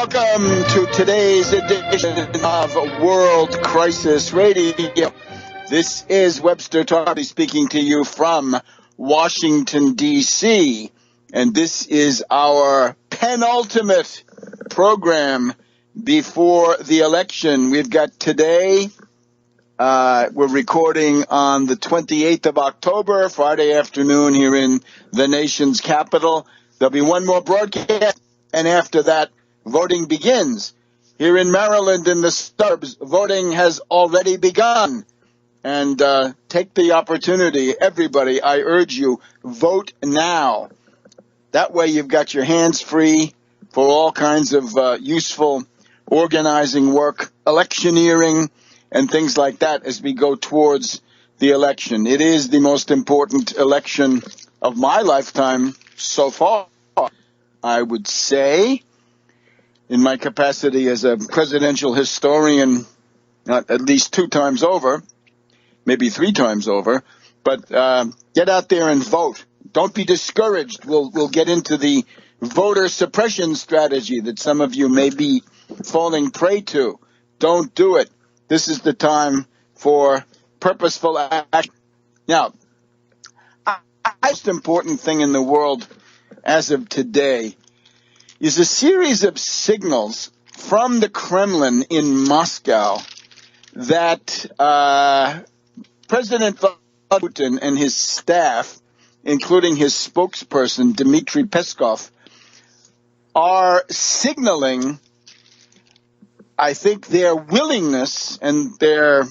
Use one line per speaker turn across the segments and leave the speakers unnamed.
Welcome to today's edition of World Crisis Radio. This is Webster Tarpley speaking to you from Washington, D.C., and this is our penultimate program before the election. We've got today, we're recording on the 28th of October, Friday afternoon here in the nation's capital. There'll be one more broadcast, and after that, voting begins. Here in Maryland, in the suburbs, voting has already begun. And take the opportunity, everybody, I urge you, vote now. That way you've got your hands free for all kinds of useful organizing work, electioneering, and things like that as we go towards the election. It is the most important election of my lifetime so far, I would say. In my capacity as a presidential historian, at least 2 times over, maybe 3 times over, but get out there and vote. Don't be discouraged. We'll get into the voter suppression strategy that some of you may be falling prey to. Don't do it. This is the time for purposeful action. Now, the most important thing in the world as of today is a series of signals from the Kremlin in Moscow that President Putin and his staff, including his spokesperson, Dmitry Peskov, are signaling, I think, their willingness and their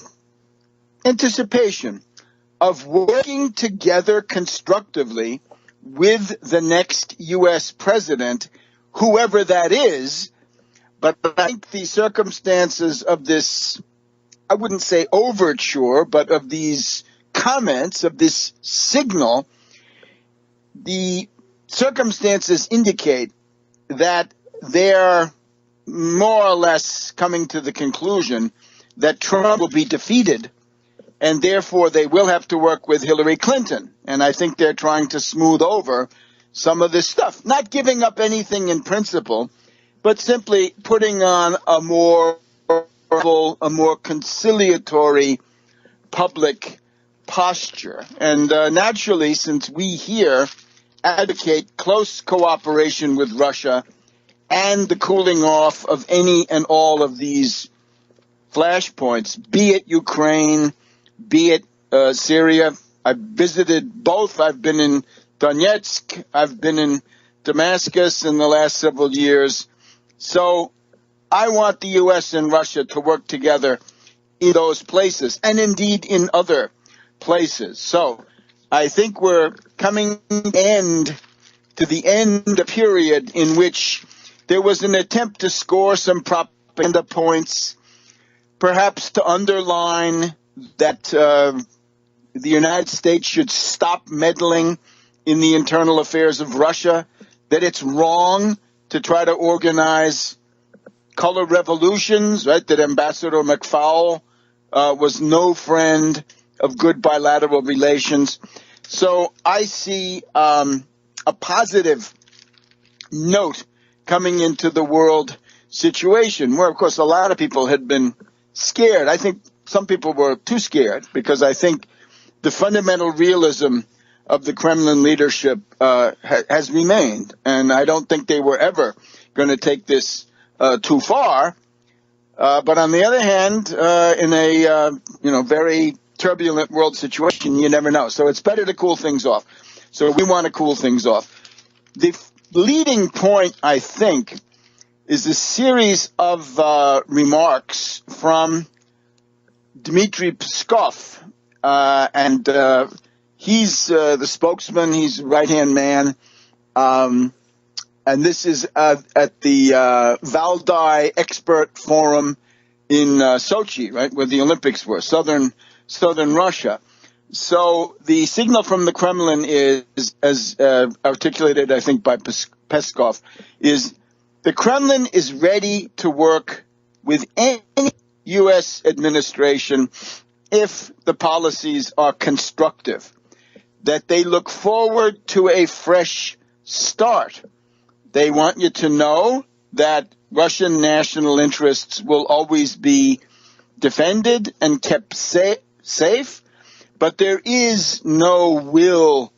anticipation of working together constructively with the next U.S. president, whoever that is. But I think the circumstances of this, I wouldn't say overture, but of these comments, of this signal, the circumstances indicate that they're more or less coming to the conclusion that Trump will be defeated, and therefore they will have to work with Hillary Clinton. And I think they're trying to smooth over some of this stuff, not giving up anything in principle, but simply putting on a more conciliatory public posture. And naturally, since we here advocate close cooperation with Russia and the cooling off of any and all of these flashpoints, be it Ukraine, be it Syria. I've visited both. I've been in Donetsk. I've been in Damascus in the last several years. So I want the U.S. and Russia to work together in those places and indeed in other places. So I think we're coming to the end of period in which there was an attempt to score some propaganda points, perhaps to underline that the United States should stop meddling in the internal affairs of Russia, that it's wrong to try to organize color revolutions, right? That Ambassador McFaul was no friend of good bilateral relations. So I see a positive note coming into the world situation where, of course, a lot of people had been scared. I think some people were too scared because I think the fundamental realism of the Kremlin leadership has remained, and I don't think they were ever going to take this too far. But on the other hand, in a very turbulent world situation, you never know. So it's better to cool things off. So we want to cool things off. The leading point, I think, is a series of remarks from Dmitry Peskov, and he's the spokesman. He's the right-hand man. And this is at the Valdai Expert Forum in Sochi, right, where the Olympics were, southern Russia. So the signal from the Kremlin is, as articulated, I think, by Peskov, is the Kremlin is ready to work with any U.S. administration if the policies are constructive, that they look forward to a fresh start. They want you to know that Russian national interests will always be defended and kept safe, but there is no will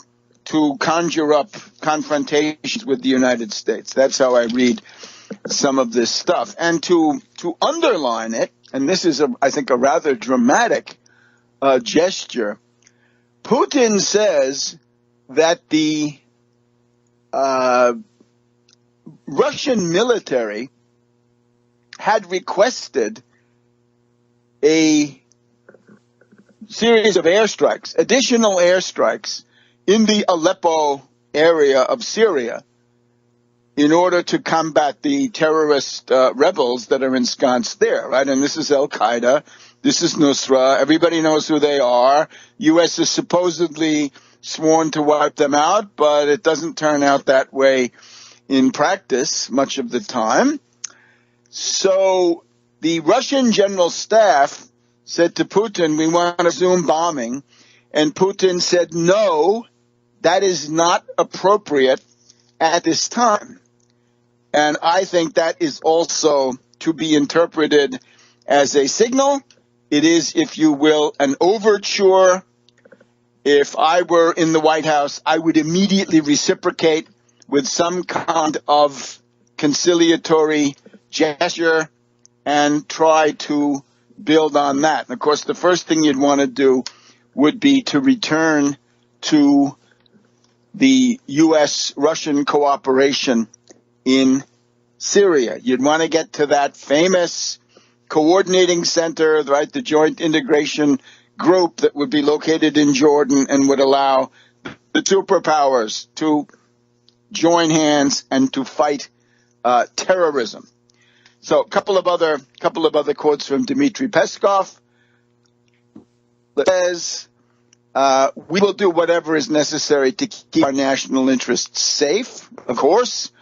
to conjure up confrontations with the United States. That's how I read some of this stuff. And to underline it, and this is, I think, a rather dramatic gesture, Putin says that the Russian military had requested a series of airstrikes, additional airstrikes, in the Aleppo area of Syria in order to combat the terrorist rebels that are ensconced there, right? And this is Al-Qaeda. This is Nusra. Everybody knows who they are. U.S. is supposedly sworn to wipe them out, but it doesn't turn out that way in practice much of the time. So the Russian general staff said to Putin, we want to resume bombing. And Putin said, no, that is not appropriate at this time. And I think that is also to be interpreted as a signal. It is, if you will, an overture. If I were in the White House, I would immediately reciprocate with some kind of conciliatory gesture and try to build on that. And of course, the first thing you'd want to do would be to return to the U.S.-Russian cooperation in Syria. You'd want to get to that famous coordinating center, right, the joint integration group that would be located in Jordan and would allow the superpowers to join hands and to fight terrorism. So a couple of other quotes from Dmitry Peskov. It says, we will do whatever is necessary to keep our national interests safe, of course.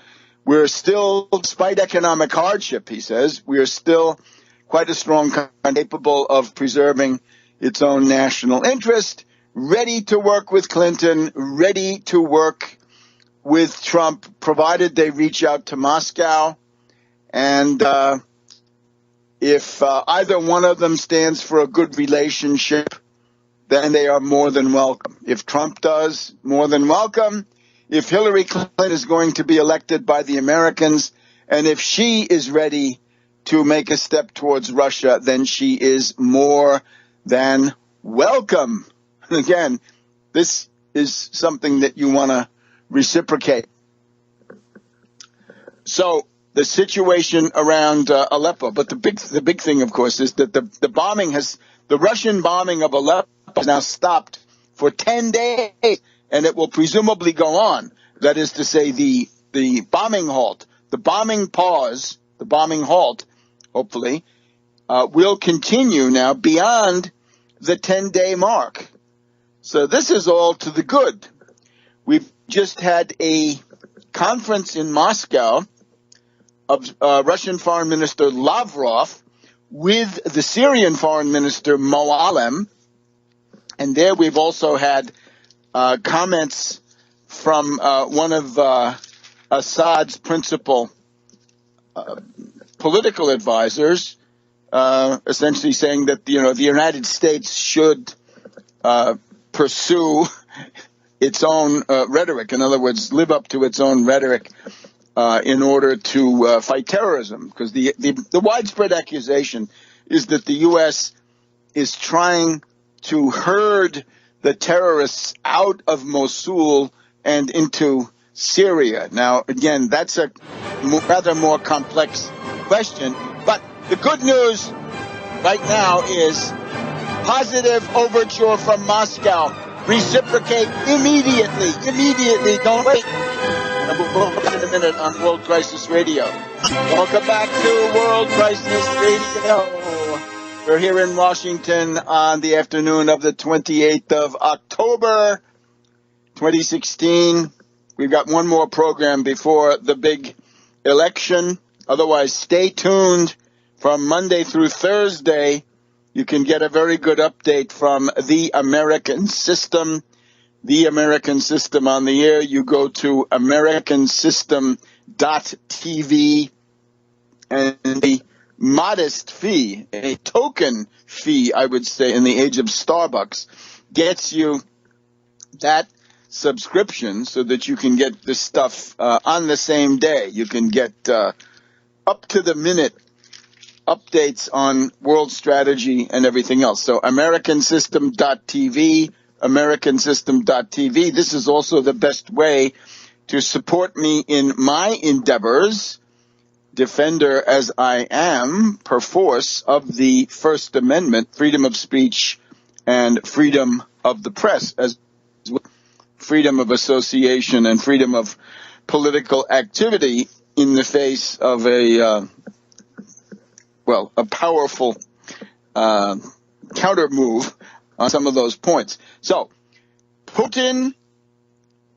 We're still, despite economic hardship, he says, we are still quite a strong country capable of preserving its own national interest, ready to work with Clinton, ready to work with Trump, provided they reach out to Moscow. And if either one of them stands for a good relationship, then they are more than welcome. If Trump does, more than welcome. If Hillary Clinton is going to be elected by the Americans, and if she is ready to make a step towards Russia, then she is more than welcome. And again, this is something that you want to reciprocate. So the situation around Aleppo, but the big thing, of course, is that the Russian bombing of Aleppo has now stopped for 10 days, and it will presumably go on. That is to say, the bombing halt, the bombing pause, the bombing halt, hopefully, will continue now beyond the 10-day mark. So this is all to the good. We've just had a conference in Moscow of Russian Foreign Minister Lavrov with the Syrian Foreign Minister Moallem. And there we've also had comments from one of Assad's principal political advisors, essentially saying that, the United States should pursue its own rhetoric. In other words, live up to its own rhetoric in order to fight terrorism. Because the widespread accusation is that the U.S. is trying to herd the terrorists out of Mosul and into Syria. Now, again, that's a rather more complex question. But the good news right now is positive overture from Moscow. Reciprocate immediately. Immediately. Don't wait. And we'll be back in a minute on World Crisis Radio. Welcome back to World Crisis Radio. We're here in Washington on the afternoon of the 28th of October, 2016. We've got one more program before the big election. Otherwise, stay tuned from Monday through Thursday. You can get a very good update from The American System. The American System on the air. You go to americansystem.tv and a modest fee, a token fee, I would say, in the age of Starbucks, gets you that subscription so that you can get this stuff on the same day. You can get up-to-the-minute updates on world strategy and everything else. So americansystem.tv, americansystem.tv. This is also the best way to support me in my endeavors, defender as I am, perforce, of the First Amendment, freedom of speech and freedom of the press, as well, freedom of association and freedom of political activity in the face of a powerful counter move on some of those points. So, Putin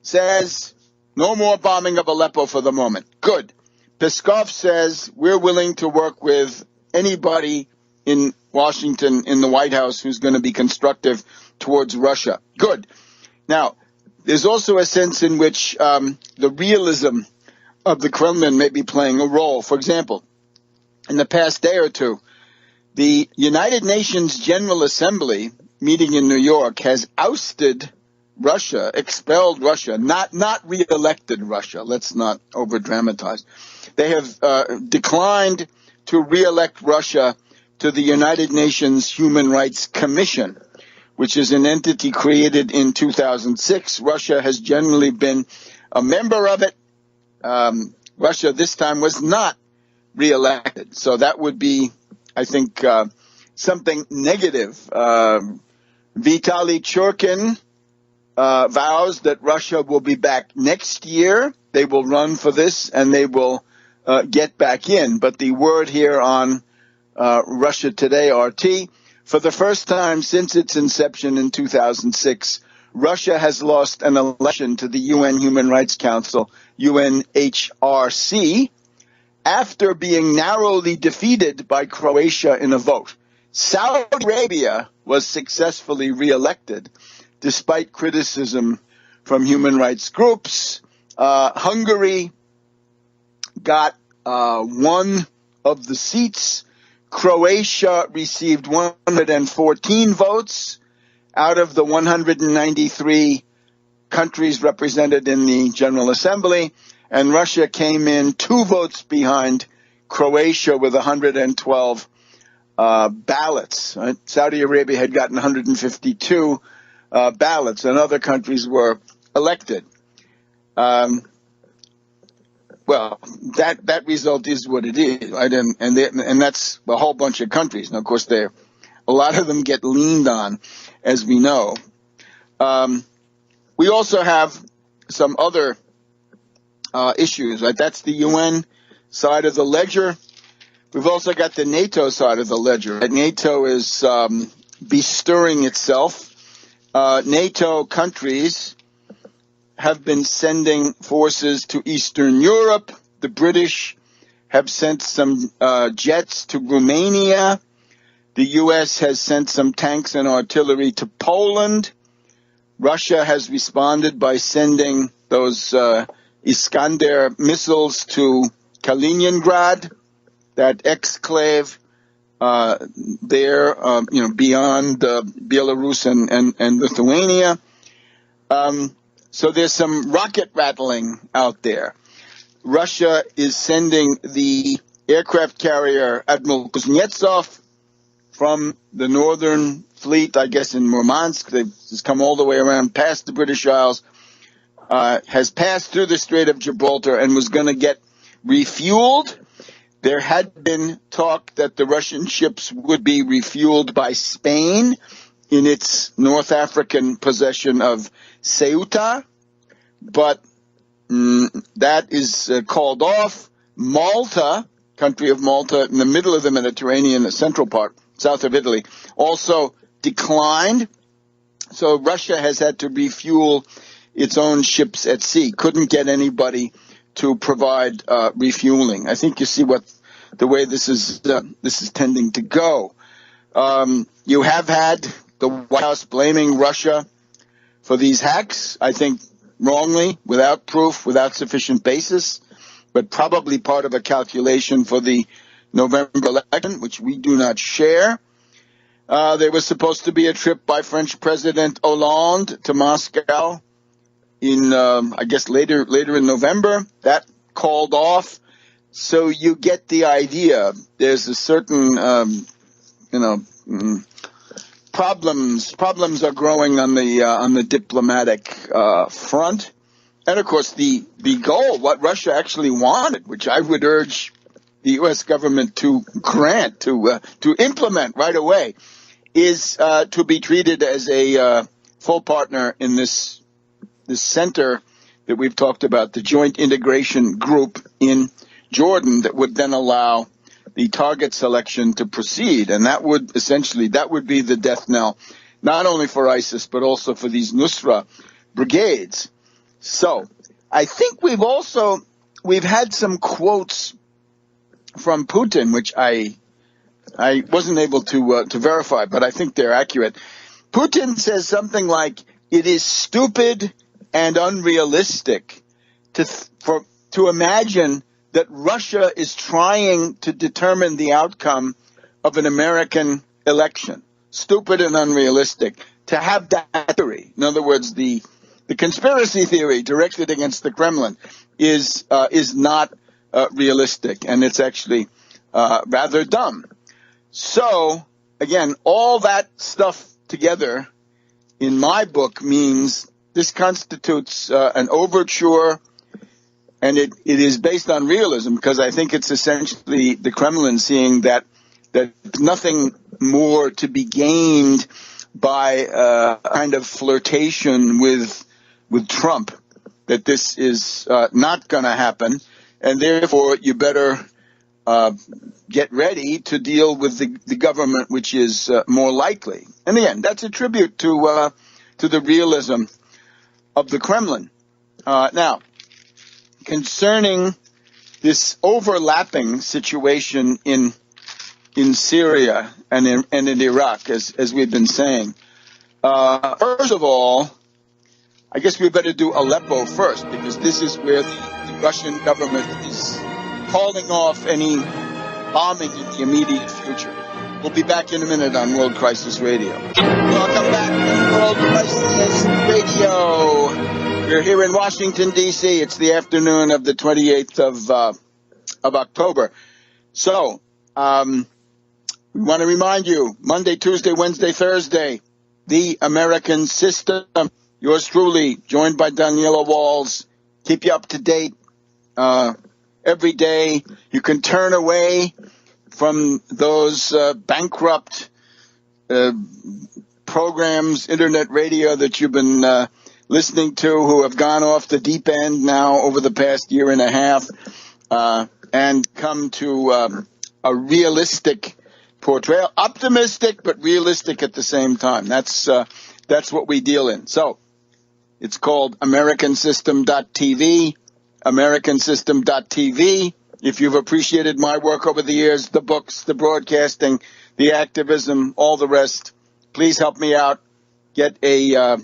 says no more bombing of Aleppo for the moment. Good. Peskov says we're willing to work with anybody in Washington, in the White House, who's going to be constructive towards Russia. Good. Now, there's also a sense in which the realism of the Kremlin may be playing a role. For example, in the past day or two, the United Nations General Assembly meeting in New York has ousted Russia, expelled Russia, not re-elected Russia. Let's not over-dramatize. They have declined to re-elect Russia to the United Nations Human Rights Commission, which is an entity created in 2006. Russia has generally been a member of it. Russia this time was not re-elected. So that would be, I think, something negative. Vitaly Churkin vows that Russia will be back next year. They will run for this and they will get back in. But the word here on Russia Today, RT, for the first time since its inception in 2006, Russia has lost an election to the UN Human Rights Council, UNHRC, after being narrowly defeated by Croatia in a vote. Saudi Arabia was successfully re-elected despite criticism from human rights groups. Hungary got one of the seats. Croatia received 114 votes out of the 193 countries represented in the General Assembly, and Russia came in 2 votes behind Croatia with 112 ballots. Right? Saudi Arabia had gotten 152 ballots, and other countries were elected. Well, that result is what it is, right? And that's a whole bunch of countries. Now, of course, a lot of them get leaned on, as we know. We also have some other issues, right? That's the UN side of the ledger. We've also got the NATO side of the ledger. NATO is bestirring itself. NATO countries have been sending forces to Eastern Europe. The British have sent some jets to Romania. The U.S. has sent some tanks and artillery to Poland. Russia has responded by sending those Iskander missiles to Kaliningrad, that exclave there, beyond Belarus and Lithuania. So there's some rocket rattling out there. Russia is sending the aircraft carrier Admiral Kuznetsov from the Northern Fleet, I guess in Murmansk. They've just come all the way around past the British Isles, has passed through the Strait of Gibraltar and was going to get refueled. There had been talk that the Russian ships would be refueled by Spain in its North African possession of Ceuta, but that is called off. Malta, country of Malta, in the middle of the Mediterranean, the central part, south of Italy, also declined. So Russia has had to refuel its own ships at sea. Couldn't get anybody to provide refueling. I think you see the way this is tending to go. You have had the White House blaming Russia for these hacks, I think wrongly, without proof, without sufficient basis, but probably part of a calculation for the November election, which we do not share. There was supposed to be a trip by French President Hollande to Moscow in, I guess, later in November. That called off. So you get the idea. There's a certain, problems are growing on the diplomatic front. And of course, the goal, what Russia actually wanted, which I would urge the U.S. government to grant, to implement right away, is to be treated as a full partner in this center that we've talked about, the Joint Integration Group in Jordan, that would then allow the target selection to proceed. And that would be the death knell, not only for ISIS, but also for these Nusra brigades. So I think we've had some quotes from Putin, which I wasn't able to verify, but I think they're accurate. Putin says something like, "It is stupid and unrealistic to imagine that Russia is trying to determine the outcome of an American election. Stupid and unrealistic. To have that theory," in other words, the conspiracy theory directed against the Kremlin, is not realistic, and it's actually rather dumb. So, again, all that stuff together in my book means this constitutes an overture, and it is based on realism, because I think it's essentially the Kremlin seeing that nothing more to be gained by a kind of flirtation with Trump, that this is not going to happen, and therefore you better get ready to deal with the government, which is more likely. And again, that's a tribute to the realism of the Kremlin. Now, concerning this overlapping situation in Syria and in Iraq, as we've been saying, first of all, I guess we better do Aleppo first, because this is where the Russian government is calling off any bombing in the immediate future. We'll be back in a minute on World Crisis Radio. Welcome back to World Crisis Radio. We're here in Washington, D.C. It's the afternoon of the 28th of October. So, we want to remind you, Monday, Tuesday, Wednesday, Thursday, The American System. Yours truly, joined by Daniela Walls. Keep you up to date every day. You can turn away from those bankrupt programs, internet radio that you've been listening to, who have gone off the deep end now over the past year and a half, and come to a realistic portrayal, optimistic but realistic at the same time. That's what we deal in. So it's called AmericanSystem.tv, AmericanSystem.tv. If you've appreciated my work over the years, the books, the broadcasting, the activism, all the rest, please help me out. Get a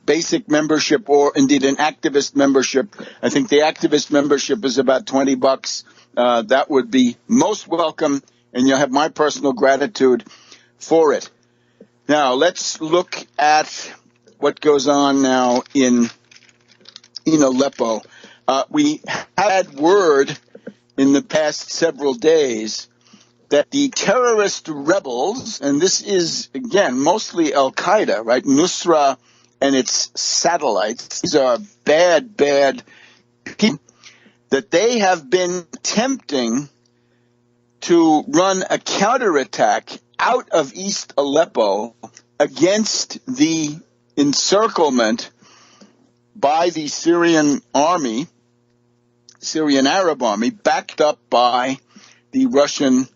basic membership, or indeed an activist membership. I think the activist membership is about $20. That would be most welcome, and you'll have my personal gratitude for it. Now, let's look at what goes on now in Aleppo. We had word in the past several days that the terrorist rebels, and this is, again, mostly Al-Qaeda, right, Nusra and its satellites, these are bad people, that they have been attempting to run a counterattack out of East Aleppo against the encirclement by the Syrian army, Syrian Arab army, backed up by the Russian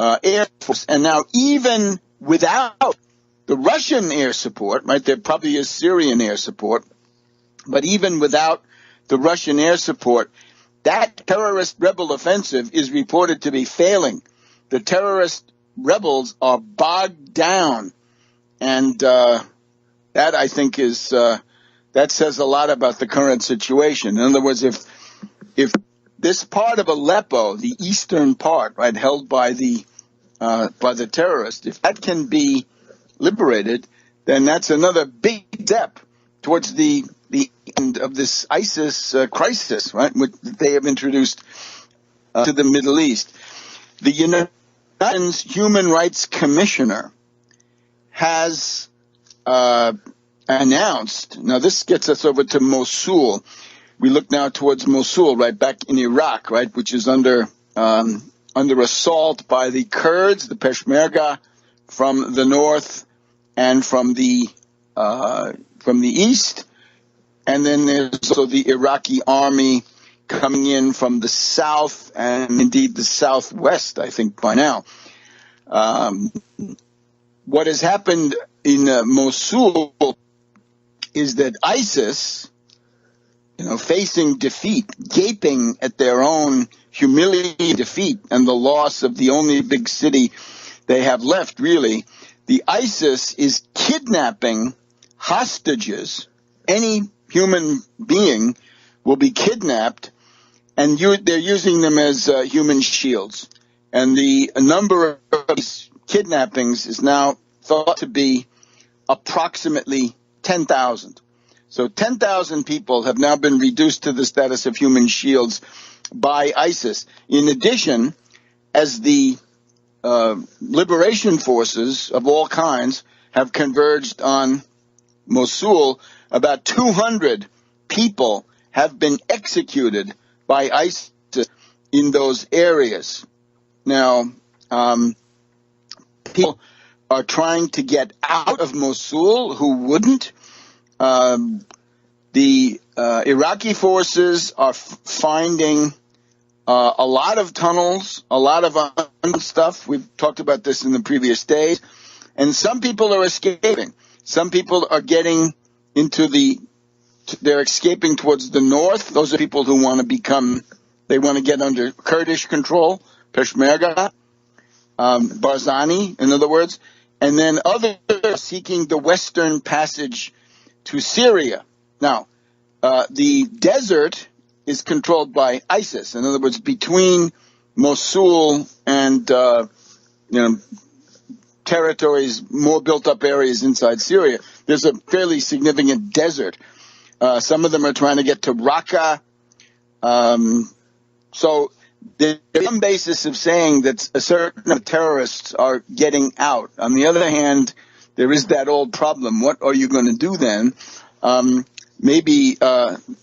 Air Force. And now, even without the Russian air support, right, there probably is Syrian air support, but even without the Russian air support, that terrorist rebel offensive is reported to be failing. The terrorist rebels are bogged down, and that, I think, is that says a lot about the current situation. In other words, if this part of Aleppo, the eastern part, right, held by the terrorists, if that can be liberated, then that's another big step towards the end of this ISIS crisis, right, which they have introduced to the Middle East. The United Nations Human Rights Commissioner has announced, now this gets us over to Mosul. We look now towards Mosul, right, back in Iraq, right, which is under assault by the Kurds, the Peshmerga, from the north and from the east. And then there's also the Iraqi army coming in from the south and indeed the southwest, I think, by now. What has happened in Mosul is that ISIS, facing defeat, gaping at their own humiliating defeat and the loss of the only big city they have left, really, the ISIS is kidnapping hostages. Any human being will be kidnapped, and they're using them as human shields. And the number of these kidnappings is now thought to be approximately 10,000. So 10,000 people have now been reduced to the status of human shields by ISIS. In addition, as the liberation forces of all kinds have converged on Mosul, about 200 people have been executed by ISIS in those areas. Now, people are trying to get out of Mosul who wouldn't. The Iraqi forces are finding a lot of tunnels, a lot of stuff. We've talked about this in the previous days. And some people are escaping. Some people are getting they're escaping towards the north. Those are people who want to get under Kurdish control, Peshmerga, Barzani, in other words. And then others are seeking the western passage to Syria. Now, the desert is controlled by ISIS. In other words, between Mosul and, territories, more built-up areas inside Syria, there's a fairly significant desert. Some of them are trying to get to Raqqa. So there's some basis of saying that a certain terrorists are getting out. On the other hand, there is that old problem. What are you going to do then? Maybe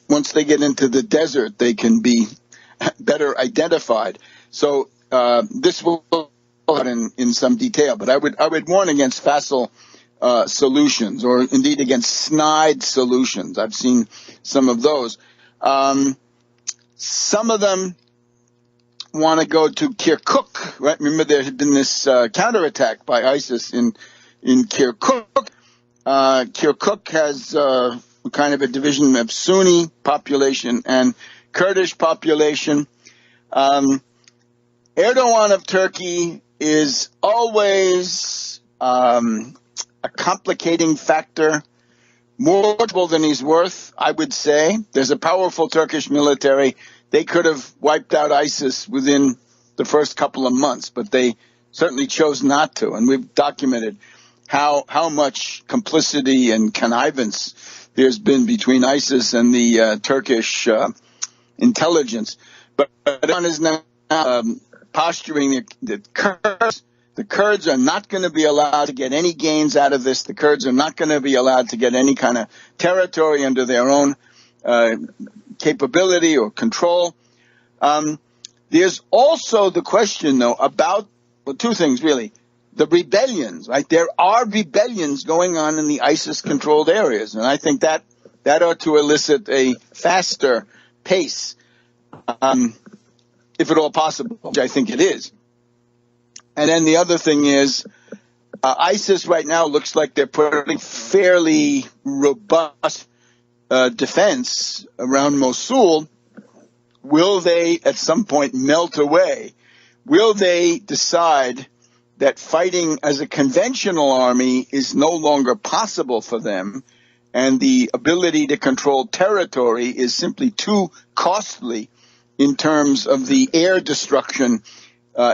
once they get into the desert, they can be better identified. So this will go in some detail, but I would warn against facile solutions, or indeed against snide solutions. I've seen some of those. Some of them want to go to Kirkuk, right? Remember, there had been this counterattack by ISIS in Kirkuk. Kirkuk has kind of a division of Sunni population and Kurdish population. Erdogan of Turkey is always a complicating factor, more than he's worth, I would say. There's a powerful Turkish military. They could have wiped out ISIS within the first couple of months, but they certainly chose not to. And we've documented how much complicity and connivance there's been between ISIS and the Turkish intelligence. But Erdogan is now posturing the Kurds. The Kurds are not going to be allowed to get any gains out of this. The Kurds are not going to be allowed to get any kind of territory under their own capability or control. There's also the question, though, about, well, two things, really. The rebellions, right? There are rebellions going on in the ISIS-controlled areas, and I think that ought to elicit a faster pace, if at all possible, which I think it is. And then the other thing is, ISIS right now looks like they're putting fairly robust defense around Mosul. Will they at some point melt away? Will they decide that fighting as a conventional army is no longer possible for them, and the ability to control territory is simply too costly in terms of the air destruction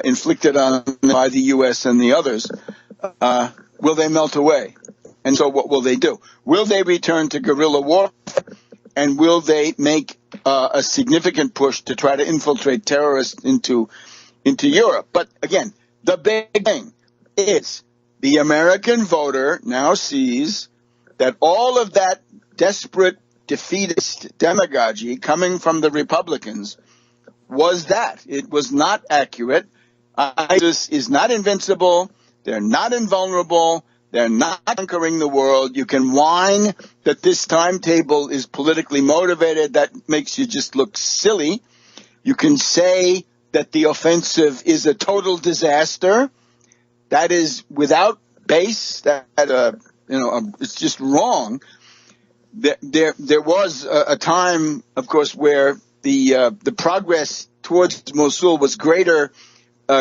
inflicted on by the U.S. and the others, will they melt away? And so what will they do? Will they return to guerrilla war? And will they make a significant push to try to infiltrate terrorists into Europe? But again, the big thing is the American voter now sees that all of that desperate defeatist demagoguery coming from the Republicans was that. It was not accurate. ISIS is not invincible. They're not invulnerable. They're not conquering the world. You can whine that this timetable is politically motivated. That makes you just look silly. You can say that the offensive is a total disaster. That is without base. It's just wrong. There was a time, of course, where the progress towards Mosul was greater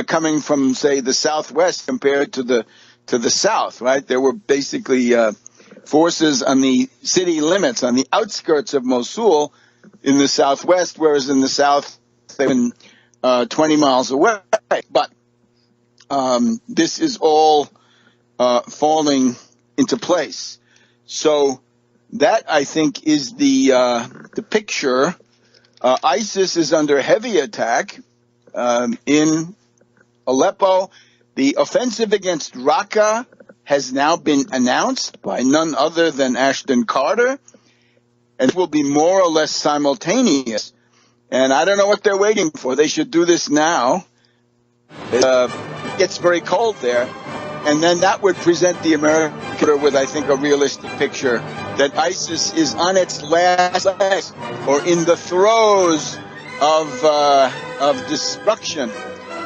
coming from, say, the southwest compared to the south, right? There were basically forces on the city limits, on the outskirts of Mosul in the southwest, whereas in the south they were 20 miles away. But this is all falling into place. So that, I think, is the picture. ISIS is under heavy attack in Aleppo. The offensive against Raqqa has now been announced by none other than Ashton Carter, and it will be more or less simultaneous. And I don't know what they're waiting for. They should do this now. It gets very cold there. And then that would present the American with, I think, a realistic picture that ISIS is on its last legs or in the throes of destruction,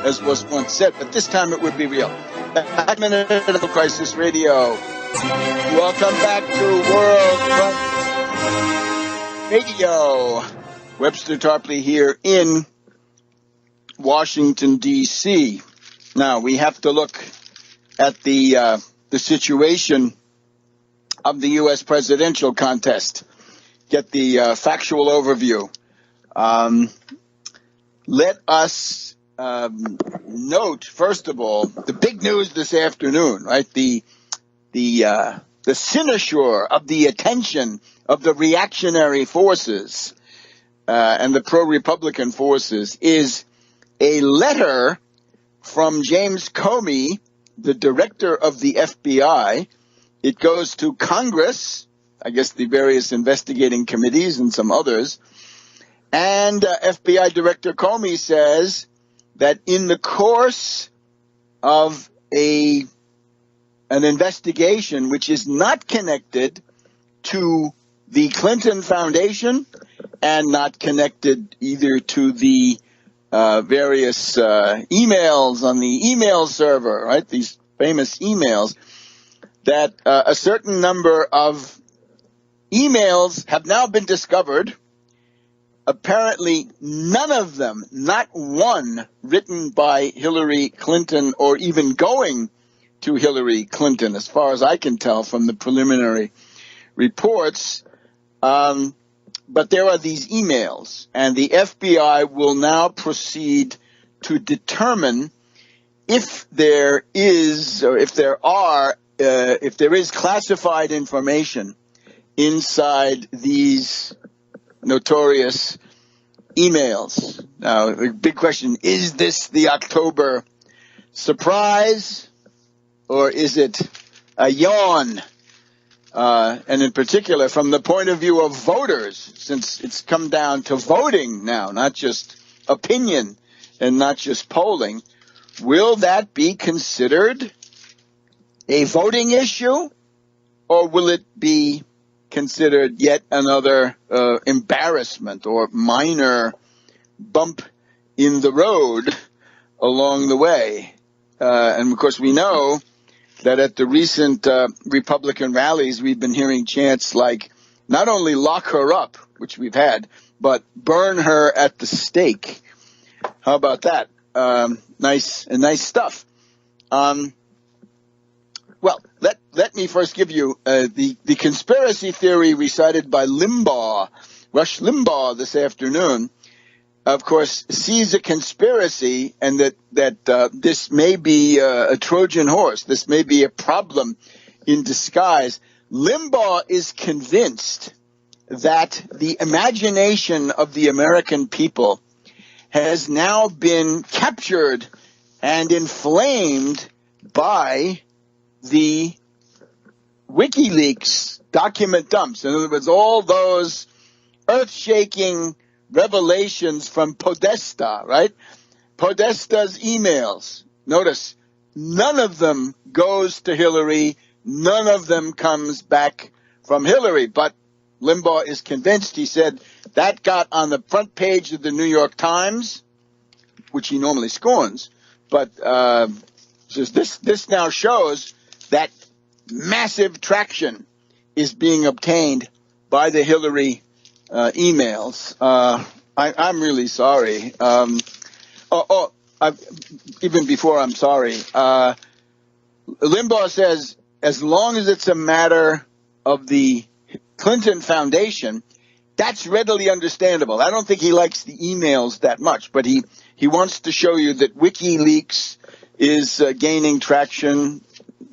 as was once said. But this time it would be real. Back in Crisis Radio. Welcome back to World Radio. Webster Tarpley here in Washington, D.C. Now, we have to look at the situation of the U.S. presidential contest, get the factual overview. Let us note, first of all, the big news this afternoon, right? The cynosure of the attention of the reactionary forces and the pro-Republican forces is a letter from James Comey, the director of the FBI. It goes to Congress, I guess the various investigating committees and some others. And FBI Director Comey says that in the course of an investigation which is not connected to the Clinton Foundation and not connected either to the various emails on the email server, right? These famous emails, that a certain number of emails have now been discovered. Apparently none of them, not one, written by Hillary Clinton or even going to Hillary Clinton, as far as I can tell from the preliminary reports. But there are these emails, and the FBI will now proceed to determine if there is, or if there is classified information inside these notorious emails. Now, the big question, is this the October surprise, or is it a yawn? And in particular, from the point of view of voters, since it's come down to voting now, not just opinion and not just polling, will that be considered a voting issue, or will it be considered yet another embarrassment or minor bump in the road along the way? And of course, we know that at the recent Republican rallies, we've been hearing chants like not only lock her up, which we've had, but burn her at the stake. How about that? Nice stuff. Well, let me first give you the conspiracy theory recited by Rush Limbaugh this afternoon. of course, sees a conspiracy and that this may be a Trojan horse. This may be a problem in disguise. Limbaugh is convinced that the imagination of the American people has now been captured and inflamed by the WikiLeaks document dumps. In other words, all those earth-shaking revelations from Podesta, right? Podesta's emails. Notice, none of them goes to Hillary. None of them comes back from Hillary. But Limbaugh is convinced. He said that got on the front page of the New York Times, which he normally scorns. But this now shows that massive traction is being obtained by the Hillary emails. I'm really sorry. Even before I'm sorry, Limbaugh says as long as it's a matter of the Clinton Foundation, that's readily understandable. I don't think he likes the emails that much, but he wants to show you that WikiLeaks is gaining traction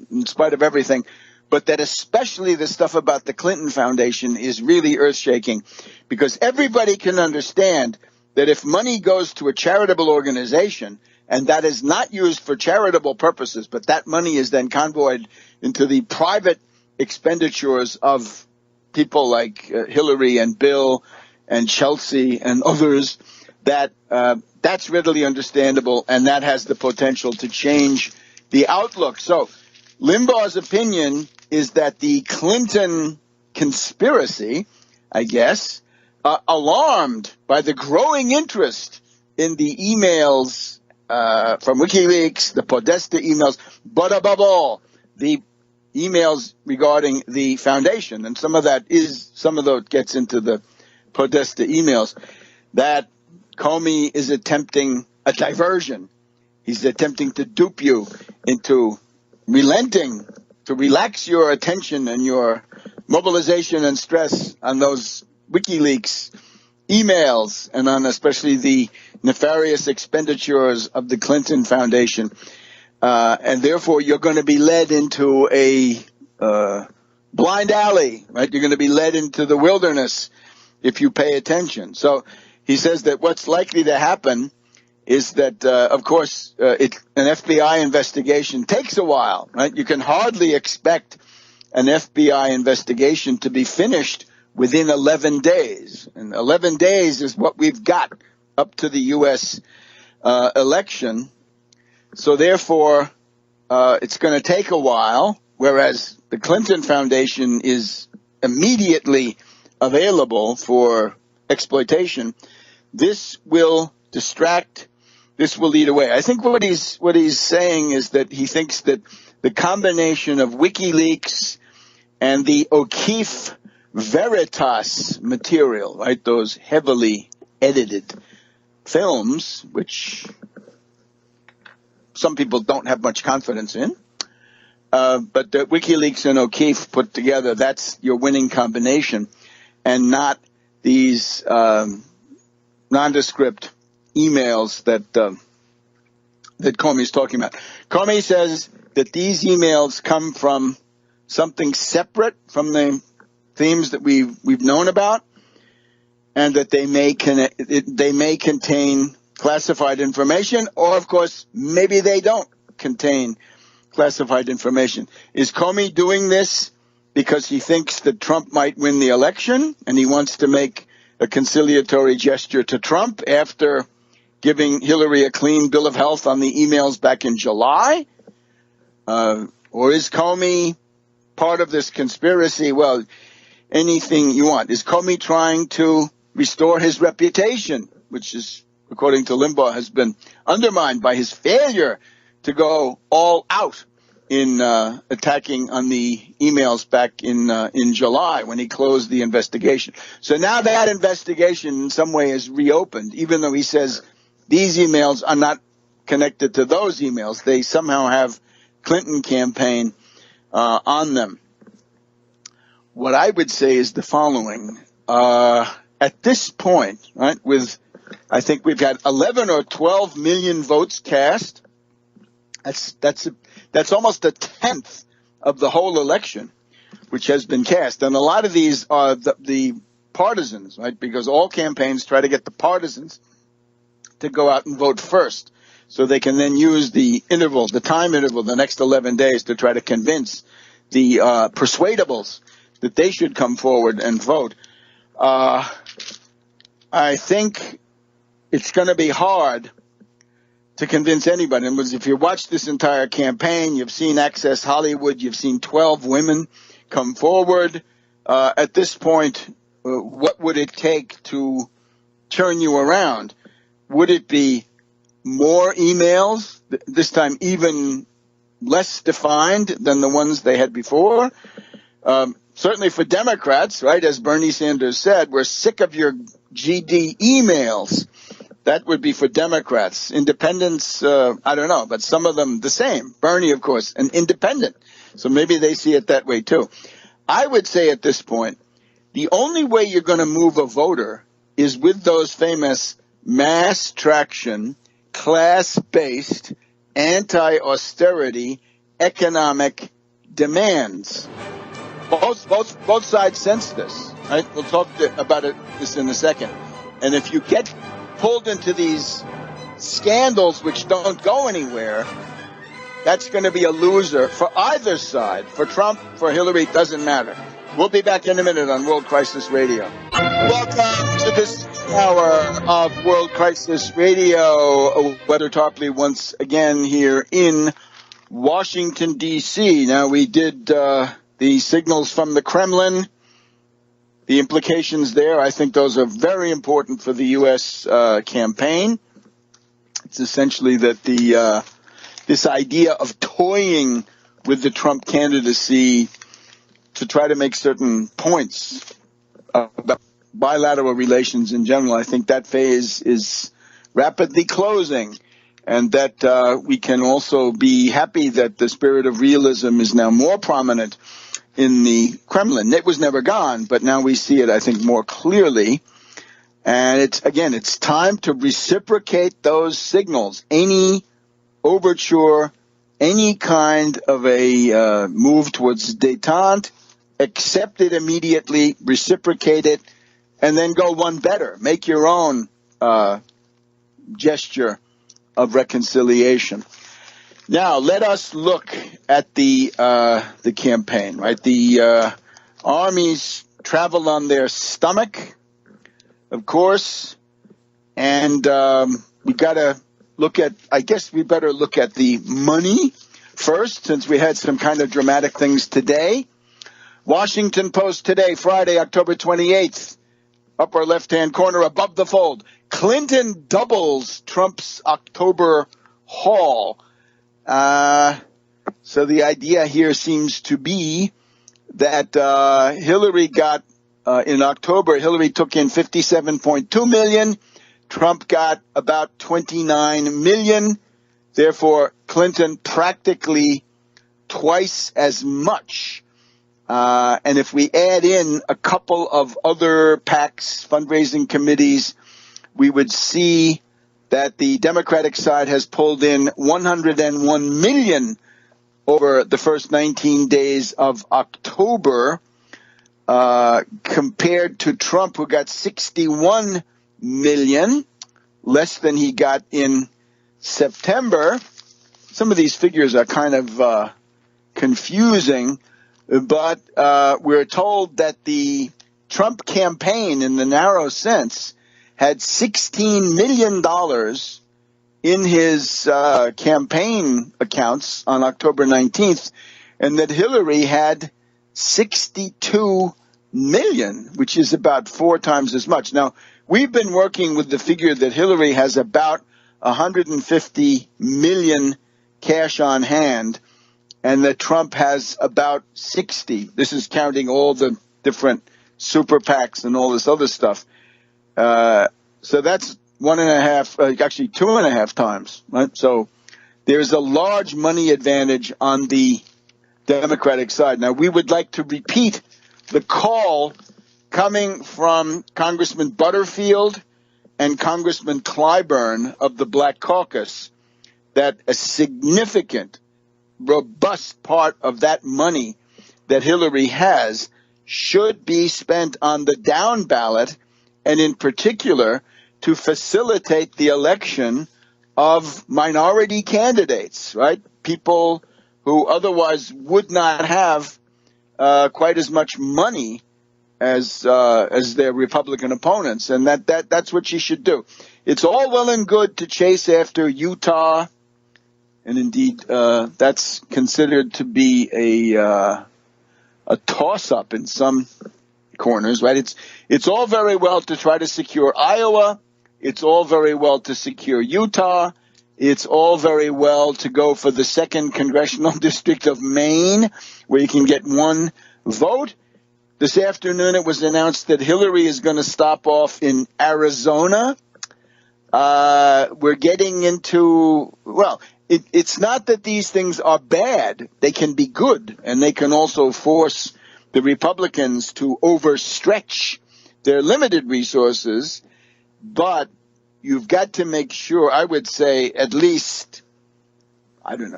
in spite of everything, but that especially the stuff about the Clinton Foundation is really earth-shaking, because everybody can understand that if money goes to a charitable organization and that is not used for charitable purposes, but that money is then convoyed into the private expenditures of people like Hillary and Bill and Chelsea and others, that's readily understandable, and that has the potential to change the outlook. So Limbaugh's opinion is that the Clinton conspiracy, I guess, alarmed by the growing interest in the emails from WikiLeaks, the Podesta emails, but above all, the emails regarding the foundation, and some of that gets into the Podesta emails, that Comey is attempting a diversion. He's attempting to dupe you into relenting, to relax your attention and your mobilization and stress on those WikiLeaks emails and on especially the nefarious expenditures of the Clinton Foundation. And therefore, you're going to be led into a blind alley, right? You're going to be led into the wilderness if you pay attention. So he says that what's likely to happen is that, of course, an FBI investigation takes a while, right? You can hardly expect an FBI investigation to be finished within 11 days. And 11 days is what we've got up to the U.S. Election. So therefore, it's going to take a while, whereas the Clinton Foundation is immediately available for exploitation. This will distract. This will lead away. I think what he's saying is that he thinks that the combination of WikiLeaks and the O'Keefe Veritas material, right, those heavily edited films, which some people don't have much confidence in, but the WikiLeaks and O'Keefe put together, that's your winning combination, and not these nondescript emails that Comey's talking about. Comey says that these emails come from something separate from the themes that we've known about, and that they may contain classified information, or of course maybe they don't contain classified information. Is Comey doing this because he thinks that Trump might win the election and he wants to make a conciliatory gesture to Trump after giving Hillary a clean bill of health on the emails back in July? Or is Comey part of this conspiracy? Well, anything you want. Is Comey trying to restore his reputation, which is, according to Limbaugh, has been undermined by his failure to go all out in attacking on the emails back in July when he closed the investigation? So now that investigation in some way is reopened, even though he says these emails are not connected to those emails. They somehow have Clinton campaign on them. What I would say is the following. At this point, right, with I think we've had 11 or 12 million votes cast. That's almost a tenth of the whole election, which has been cast. And a lot of these are the partisans, right? Because all campaigns try to get the partisans to go out and vote first, so they can then use the time interval, the next 11 days, to try to convince the persuadables that they should come forward and vote. I think it's going to be hard to convince anybody. And if you watch this entire campaign, you've seen Access Hollywood, you've seen 12 women come forward. At this point, what would it take to turn you around? Would it be more emails, this time even less defined than the ones they had before? Certainly for Democrats, right, as Bernie Sanders said, we're sick of your GD emails. That would be for Democrats. Independents, I don't know, but some of them the same. Bernie, of course, an independent. So maybe they see it that way too. I would say at this point, the only way you're going to move a voter is with those famous mass traction, class-based, anti-austerity economic demands. Both sides sense this, right? We'll talk about this in a second. And if you get pulled into these scandals which don't go anywhere, that's going to be a loser for either side. For Trump, for Hillary, doesn't matter. We'll be back in a minute on World Crisis Radio. Welcome to this hour of World Crisis Radio. Webster Tarpley once again here in Washington, D.C. Now, we did the signals from the Kremlin, the implications there. I think those are very important for the U.S. Campaign. It's essentially that this idea of toying with the Trump candidacy to try to make certain points about bilateral relations in general, I think that phase is rapidly closing, and that we can also be happy that the spirit of realism is now more prominent in the Kremlin. It was never gone, but now we see it, I think, more clearly. And it's time to reciprocate those signals. Any overture, any kind of a move towards détente, accept it immediately, reciprocate it, and then go one better. Make your own gesture of reconciliation. Now, let us look at the campaign, right? The armies travel on their stomach, of course, and we got to look at, I guess we better look at the money first, since we had some kind of dramatic things today. Washington Post today, Friday, October 28th, upper left-hand corner above the fold. Clinton doubles Trump's October haul. So the idea here seems to be that Hillary got, in October, Hillary took in 57.2 million. Trump got about 29 million. Therefore, Clinton practically twice as much. And if we add in a couple of other PACs, fundraising committees, we would see that the Democratic side has pulled in 101 million over the first 19 days of October, compared to Trump, who got 61 million, less than he got in September. Some of these figures are kind of confusing, but we're told that the Trump campaign, in the narrow sense, had $16 million in his campaign accounts on October 19th, and that Hillary had 62 million, which is about 4 times as much. Now, we've been working with the figure that Hillary has about 150 million cash on hand, and that Trump has about 60. This is counting all the different super PACs and all this other stuff. So that's 1.5, actually 2.5 times, right? So there's a large money advantage on the Democratic side. Now, we would like to repeat the call coming from Congressman Butterfield and Congressman Clyburn of the Black Caucus that a significant, robust part of that money that Hillary has should be spent on the down ballot, and in particular to facilitate the election of minority candidates, right? People who otherwise would not have quite as much money as their Republican opponents, and that's what she should do. It's all well and good to chase after Utah, and indeed that's considered to be a toss-up in some corners, right? It's all very well to try to secure Iowa. It's all very well to secure Utah. It's all very well to go for the 2nd Congressional District of Maine, where you can get one vote. This afternoon it was announced that Hillary is going to stop off in Arizona. We're getting into, well, it's not that these things are bad. They can be good, and they can also force the Republicans to overstretch their limited resources, but you've got to make sure, I would say at least,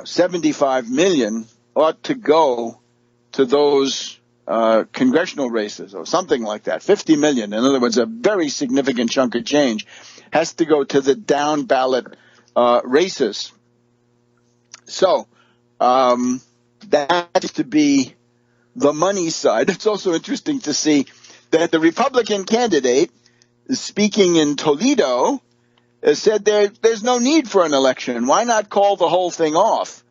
75 million ought to go to those congressional races or something like that. 50 million, in other words, a very significant chunk of change has to go to the down ballot races. So that is to be the money side. It's also interesting to see that the Republican candidate, speaking in Toledo, said there's no need for an election. Why not call the whole thing off?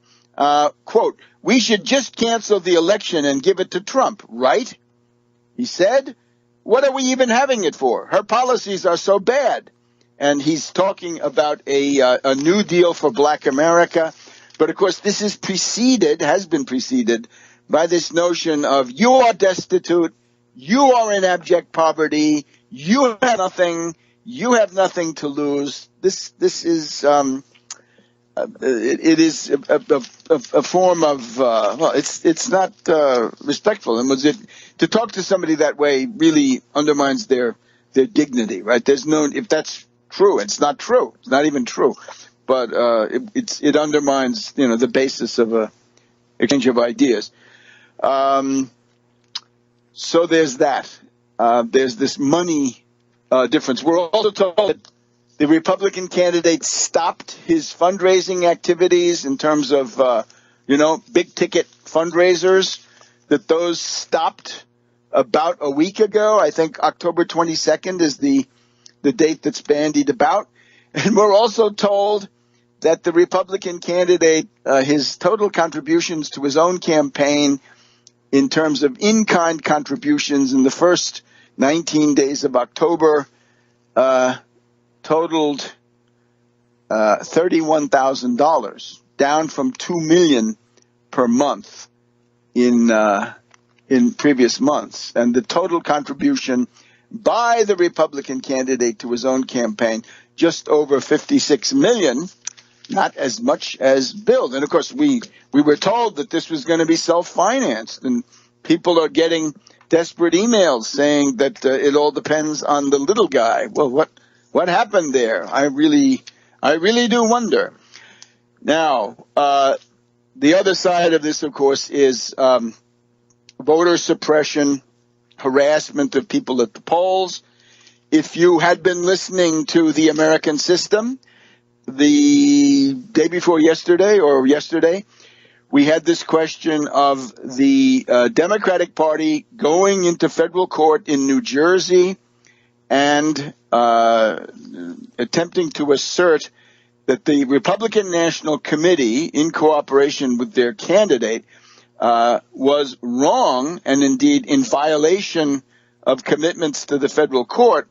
Quote, "We should just cancel the election and give it to Trump, right?" He said. "What are we even having it for? Her policies are so bad." And he's talking about a New Deal for Black America. But, of course, this is has been preceded by this notion of you are destitute, you are in abject poverty, you have nothing to lose. This is it is a form of it's not respectful, and to talk to somebody that way really undermines their dignity, right? There's no, if that's true, it's not true. It's not even true, but it undermines the basis of a exchange of ideas. So there's that. There's this money difference. We're also told that the Republican candidate stopped his fundraising activities in terms of, big ticket fundraisers, that those stopped about a week ago. I think October 22nd is the date that's bandied about. And we're also told that the Republican candidate, his total contributions to his own campaign in terms of in-kind contributions in the first 19 days of October totaled $31,000, down from $2 million per month in previous months. And the total contribution by the Republican candidate to his own campaign, just over $56 million, not as much as billed. And of course, we were told that this was going to be self-financed, and people are getting desperate emails saying that it all depends on the little guy. Well, what happened there? I really do wonder. Now, the other side of this, of course, is voter suppression, harassment of people at the polls. If you had been listening to The American System the day before yesterday or yesterday, we had this question of the Democratic Party going into federal court in New Jersey and attempting to assert that the Republican National Committee, in cooperation with their candidate, was wrong and indeed in violation of commitments to the federal court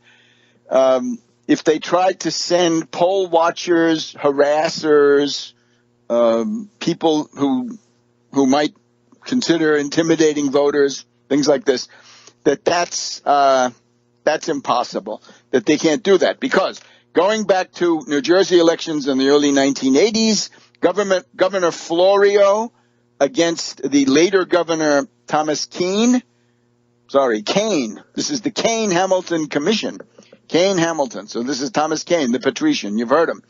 if they tried to send poll watchers, harassers, people who might consider intimidating voters, things like this, that's impossible, that they can't do that. Because going back to New Jersey elections in the early 1980s, Governor Florio against the later Governor Thomas Kean. This is the Kane-Hamilton Commission. Kane Hamilton. So this is Thomas Kane, the patrician. You've heard him,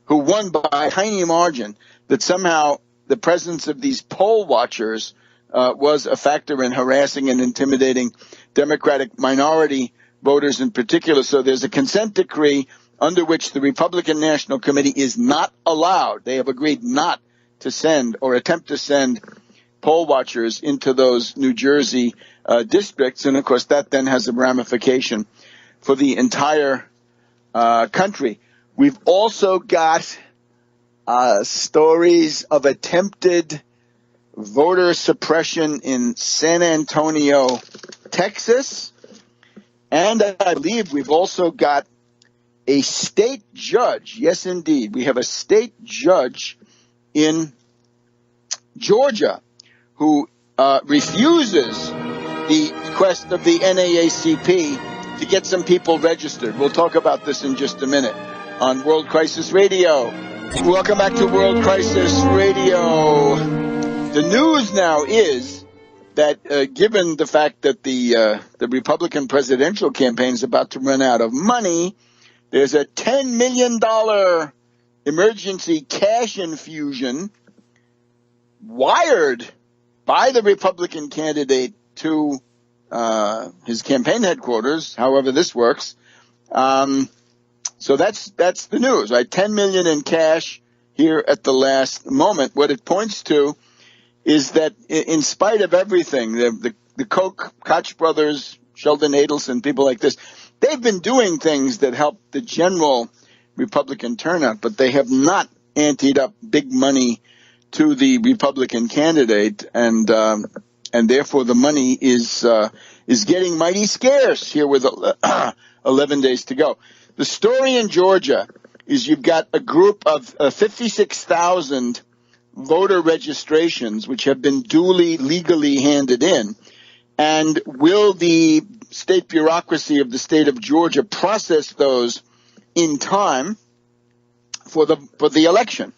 who won by a tiny margin. That somehow the presence of these poll watchers was a factor in harassing and intimidating Democratic minority voters in particular. So there's a consent decree under which the Republican National Committee is not allowed. They have agreed not to send or attempt to send poll watchers into those New Jersey districts. And, of course, that then has a ramification for the entire country. We've also got stories of attempted voter suppression in San Antonio, Texas. And I believe we've also got a state judge. Yes, indeed. We have a state judge in Georgia who refuses the request of the NAACP to get some people registered. We'll talk about this in just a minute on World Crisis Radio. Welcome back to World Crisis Radio. The news now is that given the fact that the Republican presidential campaign is about to run out of money, there's a $10 million emergency cash infusion wired by the Republican candidate to his campaign headquarters, however this works. So that's the news, right? $10 million in cash here at the last moment. What it points to is that in spite of everything, the Koch brothers, Sheldon Adelson, people like this, they've been doing things that help the general Republican turnout, but they have not anteed up big money to the Republican candidate, and therefore the money is getting mighty scarce here with 11 days to go. The story in Georgia is you've got a group of 56,000 voter registrations which have been duly legally handed in. And will the state bureaucracy of the state of Georgia process those in time for the election?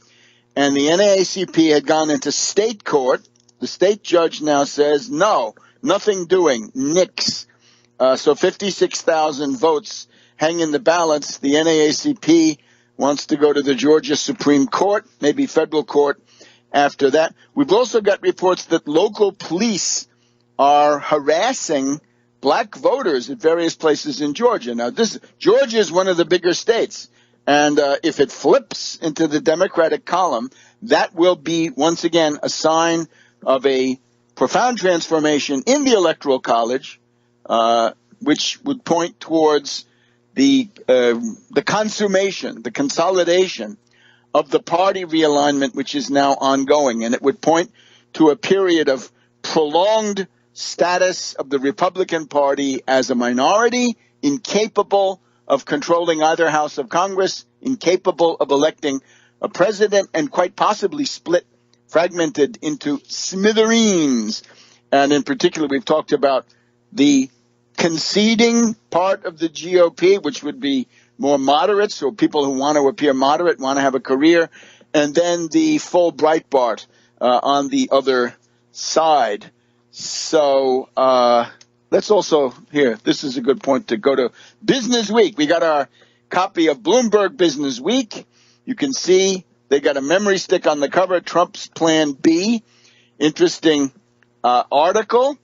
And the NAACP had gone into state court. The state judge now says, no, nothing doing, nix. So 56,000 votes hang in the balance. The NAACP wants to go to the Georgia Supreme Court, maybe federal court after that. We've also got reports that local police are harassing black voters at various places in Georgia. Now, Georgia is one of the bigger states. And if it flips into the Democratic column, that will be, once again, a sign of a profound transformation in the Electoral College, which would point towards the consummation, the consolidation of the party realignment, which is now ongoing. And it would point to a period of prolonged status of the Republican Party as a minority, incapable of controlling either house of Congress, incapable of electing a president, and quite possibly split, fragmented into smithereens. And in particular, we've talked about the conceding part of the GOP, which would be more moderate, so people who want to appear moderate, want to have a career, and then the full Breitbart on the other side. So let's also, here, this is a good point to go to Business Week. We got our copy of Bloomberg Business Week. You can see they got a memory stick on the cover, Trump's Plan B. Interesting article.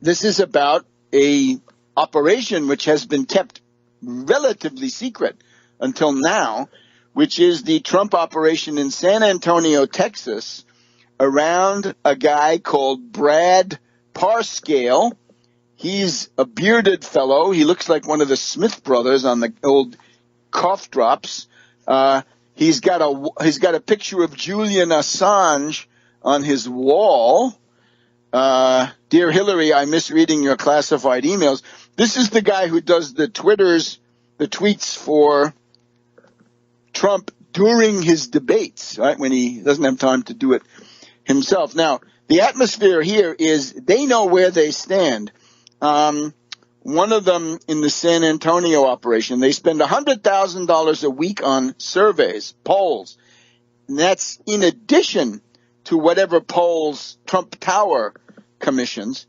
This is about a operation which has been kept relatively secret until now, which is the Trump operation in San Antonio, Texas, around a guy called Brad Parscale. He's a bearded fellow. He looks like one of the Smith brothers on the old cough drops. He's got a picture of Julian Assange on his wall. Dear Hillary, I miss reading your classified emails. This is the guy who does the tweets for Trump during his debates, right? When he doesn't have time to do it himself. Now, the atmosphere here is they know where they stand. One of them in the San Antonio operation, they spend $100,000 a week on surveys, polls. And that's in addition to whatever polls Trump Tower commissions.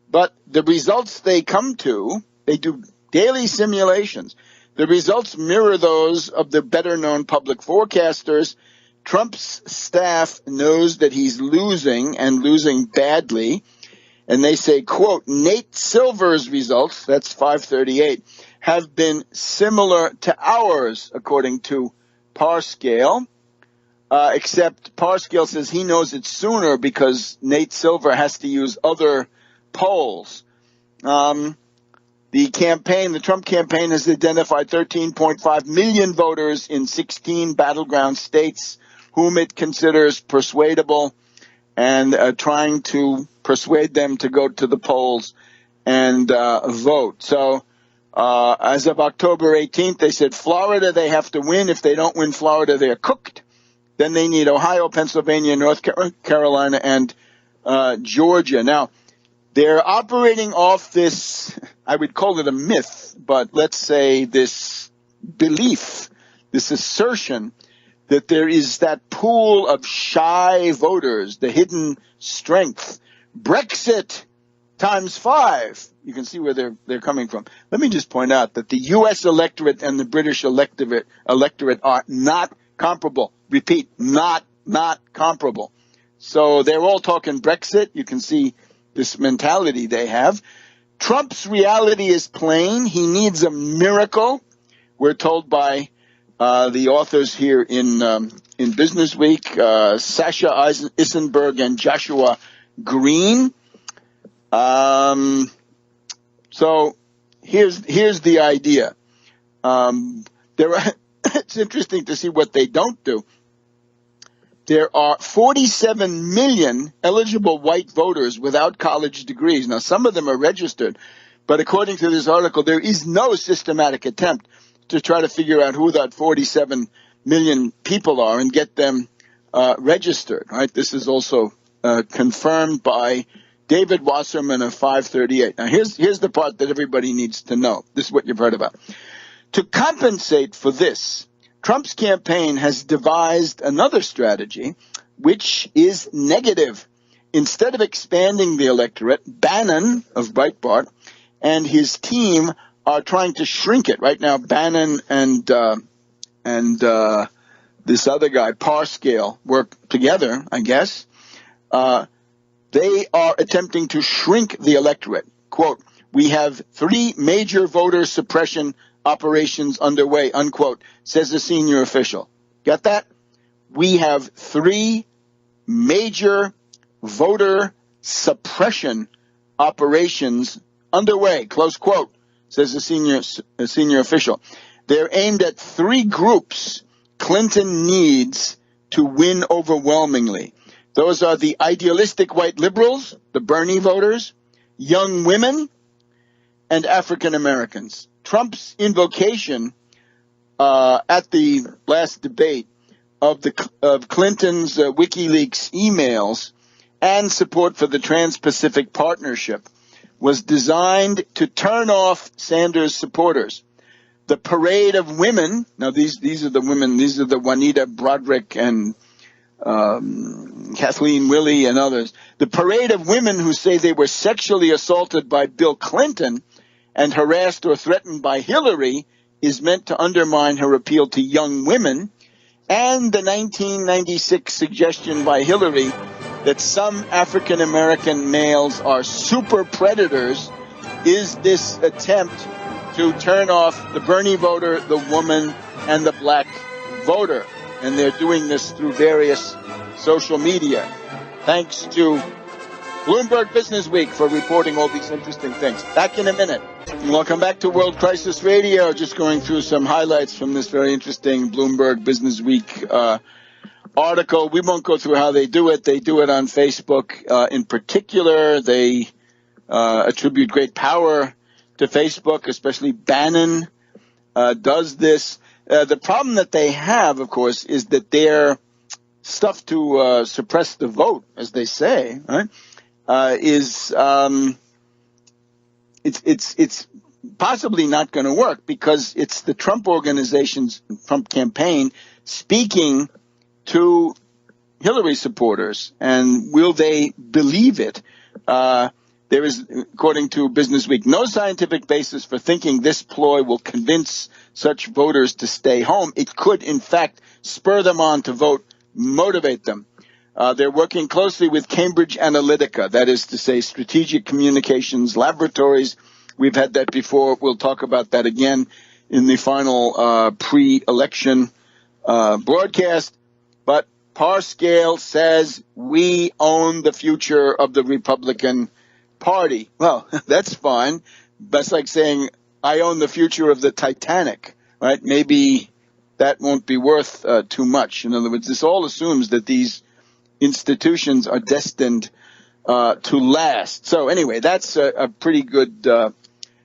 But the results they come to, they do daily simulations. The results mirror those of the better-known public forecasters. Trump's staff knows that he's losing and losing badly. And they say, quote, Nate Silver's results, that's 538, have been similar to ours, according to Parscale. Except Parscale says he knows it sooner because Nate Silver has to use other polls. The Trump campaign has identified 13.5 million voters in 16 battleground states whom it considers persuadable and trying to persuade them to go to the polls and vote. So as of October 18th, they said Florida, they have to win. If they don't win Florida, they're cooked. Then they need Ohio, Pennsylvania, North Carolina, and Georgia. Now, they're operating off this, I would call it a myth, but let's say this belief, this assertion that there is that pool of shy voters, the hidden strength. Brexit times 5. You can see where they're coming from. Let me just point out that the U.S. electorate and the British electorate are not comparable. Repeat, not comparable. So they're all talking Brexit. You can see this mentality they have. Trump's reality is plain. He needs a miracle. We're told by the authors here in Business Week, Sasha Issenberg and Joshua Green. So here's the idea. It's interesting to see what they don't do. There are 47 million eligible white voters without college degrees. Now, some of them are registered, but according to this article, there is no systematic attempt to try to figure out who that 47 million people are and get them registered. Right? This is also confirmed by David Wasserman of 538. Now, here's the part that everybody needs to know. This is what you've heard about. To compensate for this, Trump's campaign has devised another strategy, which is negative. Instead of expanding the electorate, Bannon of Breitbart and his team are trying to shrink it. Right now, Bannon and this other guy, Parscale, work together, I guess. They are attempting to shrink the electorate. Quote, we have 3 major voter suppression operations underway, unquote, says a senior official. Got that? We have 3 major voter suppression operations underway, close quote, says a senior official. They're aimed at 3 groups Clinton needs to win overwhelmingly. Those are the idealistic white liberals, the Bernie voters, young women, and African Americans. Trump's invocation at the last debate of Clinton's WikiLeaks emails and support for the Trans-Pacific Partnership was designed to turn off Sanders supporters. The parade of women, now these are the women, these are the Juanita Broderick and Kathleen Willey and others. The parade of women who say they were sexually assaulted by Bill Clinton and harassed or threatened by Hillary is meant to undermine her appeal to young women, and the 1996 suggestion by Hillary that some African-American males are super predators is this attempt to turn off the Bernie voter, the woman, and the black voter. And they're doing this through various social media. Thanks to Bloomberg Business Week for reporting all these interesting things. Back in a minute. Welcome back to World Crisis Radio. Just going through some highlights from this very interesting Bloomberg Business Week article. We won't go through how they do it. They do it on Facebook. In particular, they attribute great power to Facebook, especially Bannon does this. The problem that they have, of course, is that their stuff to suppress the vote, as they say, right, it's possibly not going to work because it's the Trump organization's Trump campaign speaking to Hillary supporters. And will they believe it? There is, according to Business Week, no scientific basis for thinking this ploy will convince such voters to stay home. It could, in fact, spur them on to vote, motivate them. They're working closely with Cambridge Analytica, that is to say, Strategic Communications Laboratories. We've had that before. We'll talk about that again in the final pre-election broadcast. But Parscale says we own the future of the Republican Party. Well, that's fine. That's like saying I own the future of the Titanic, right? Maybe that won't be worth too much. In other words, this all assumes that these institutions are destined to last. So anyway, that's a pretty good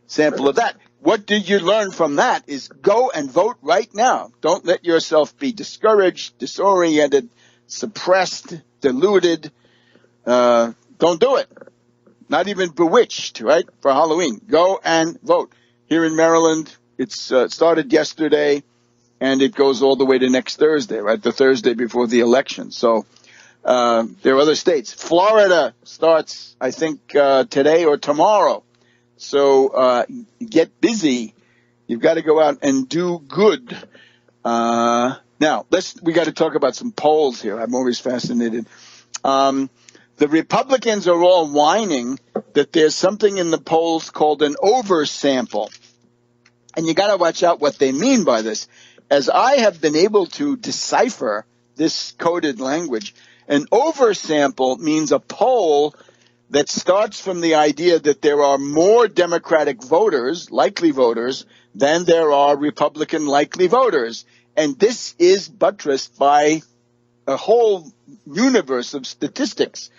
sample of that. What did you learn from that is go and vote right now. Don't let yourself be discouraged, disoriented, suppressed, deluded. Don't do it. Not even bewitched, right, for Halloween. Go and vote. Here in Maryland, it's started yesterday, and it goes all the way to next Thursday, right, the Thursday before the election. So there are other states. Florida starts, I think, today or tomorrow. So get busy. You've got to go out and do good. Now, we got to talk about some polls here. I'm always fascinated. The Republicans are all whining that there's something in the polls called an oversample. And you got to watch out what they mean by this. As I have been able to decipher this coded language, an oversample means a poll that starts from the idea that there are more Democratic voters, likely voters, than there are Republican likely voters. And this is buttressed by a whole universe of statistics.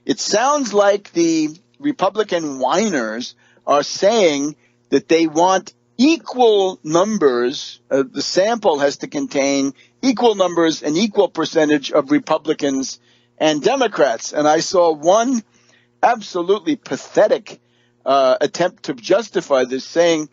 It sounds like the Republican whiners are saying that they want equal numbers. The sample has to contain equal numbers and equal percentage of Republicans and Democrats. And I saw one absolutely pathetic attempt to justify this, saying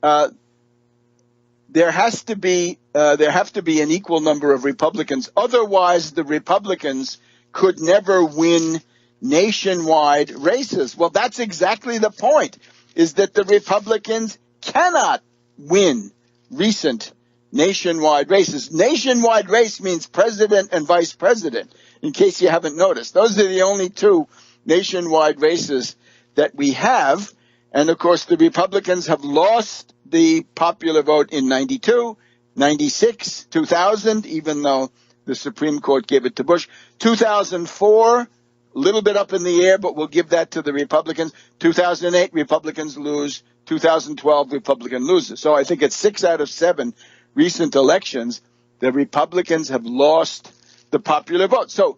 there have to be an equal number of Republicans. Otherwise, the Republicans could never win nationwide races. Well, that's exactly the point, is that the Republicans cannot win recent nationwide races. Nationwide race means president and vice president, in case you haven't noticed. Those are the only two nationwide races that we have. And, of course, the Republicans have lost the popular vote in 92, 96, 2000, even though the Supreme Court gave it to Bush. 2004, a little bit up in the air, but we'll give that to the Republicans. 2008, Republicans lose. 2012, Republican loses. So I think it's 6 out of 7 recent elections, the Republicans have lost the popular vote. So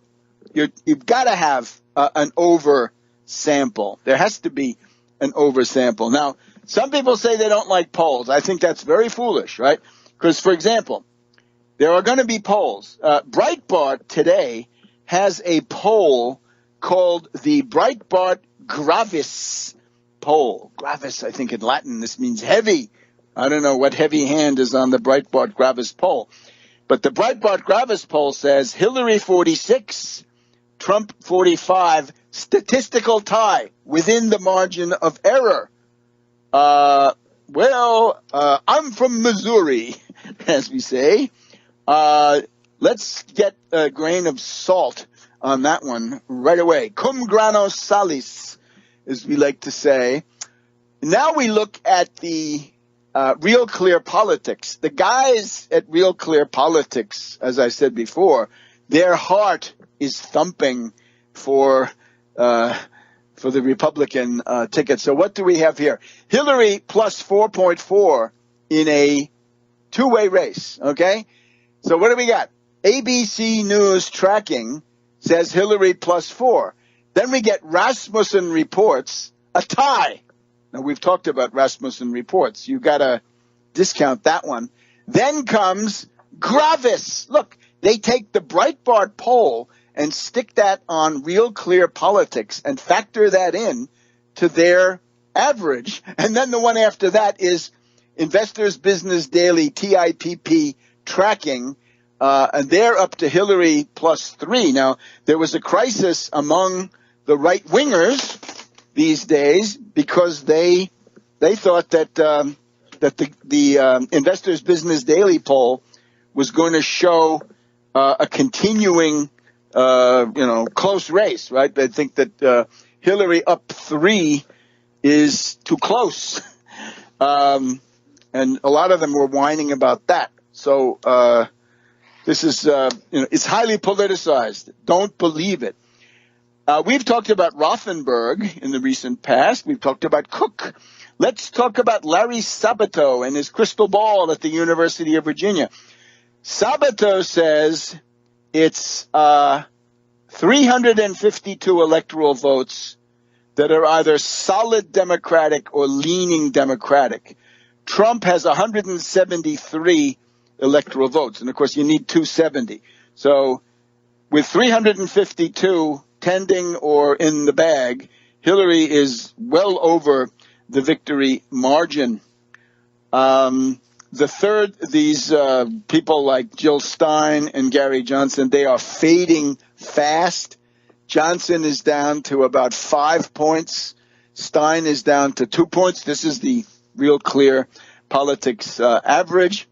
you've got to have an over sample. There has to be an over sample. Now, some people say they don't like polls. I think that's very foolish, right? Because, for example, there are going to be polls. Breitbart today has a poll called the Breitbart Gravis poll. Gravis, I think in Latin, this means heavy. I don't know what heavy hand is on the Breitbart Gravis poll. But the Breitbart Gravis poll says Hillary 46, Trump 45, statistical tie within the margin of error. I'm from Missouri, as we say. Let's get a grain of salt on that one right away. Cum grano salis, as we like to say. Now we look at the Real Clear Politics. The guys at Real Clear Politics, as I said before, their heart is thumping for the Republican ticket. So what do we have here? Hillary plus 4.4 in a two-way race, okay? So what do we got? ABC News tracking says Hillary plus 4. Then we get Rasmussen Reports, a tie. Now, we've talked about Rasmussen Reports. You got to discount that one. Then comes Gravis. Look, they take the Breitbart poll and stick that on Real Clear Politics and factor that in to their average. And then the one after that is Investors Business Daily TIPP tracking, and they're up to Hillary plus 3. Now, there was a crisis among the right-wingers these days because they thought that the Investors Business Daily poll was going to show a continuing close race, right? They think that Hillary up 3 is too close, and a lot of them were whining about that. So this is it's highly politicized. Don't believe it. We've talked about Rothenberg in the recent past. We've talked about Cook. Let's talk about Larry Sabato and his crystal ball at the University of Virginia. Sabato says it's 352 electoral votes that are either solid Democratic or leaning Democratic. Trump has 173 electoral votes. And, of course, you need 270. So with 352 tending or in the bag, Hillary is well over the victory margin. The third, these people like Jill Stein and Gary Johnson, they are fading fast. Johnson is down to about 5 points. Stein is down to 2 points. This is the real clear politics average.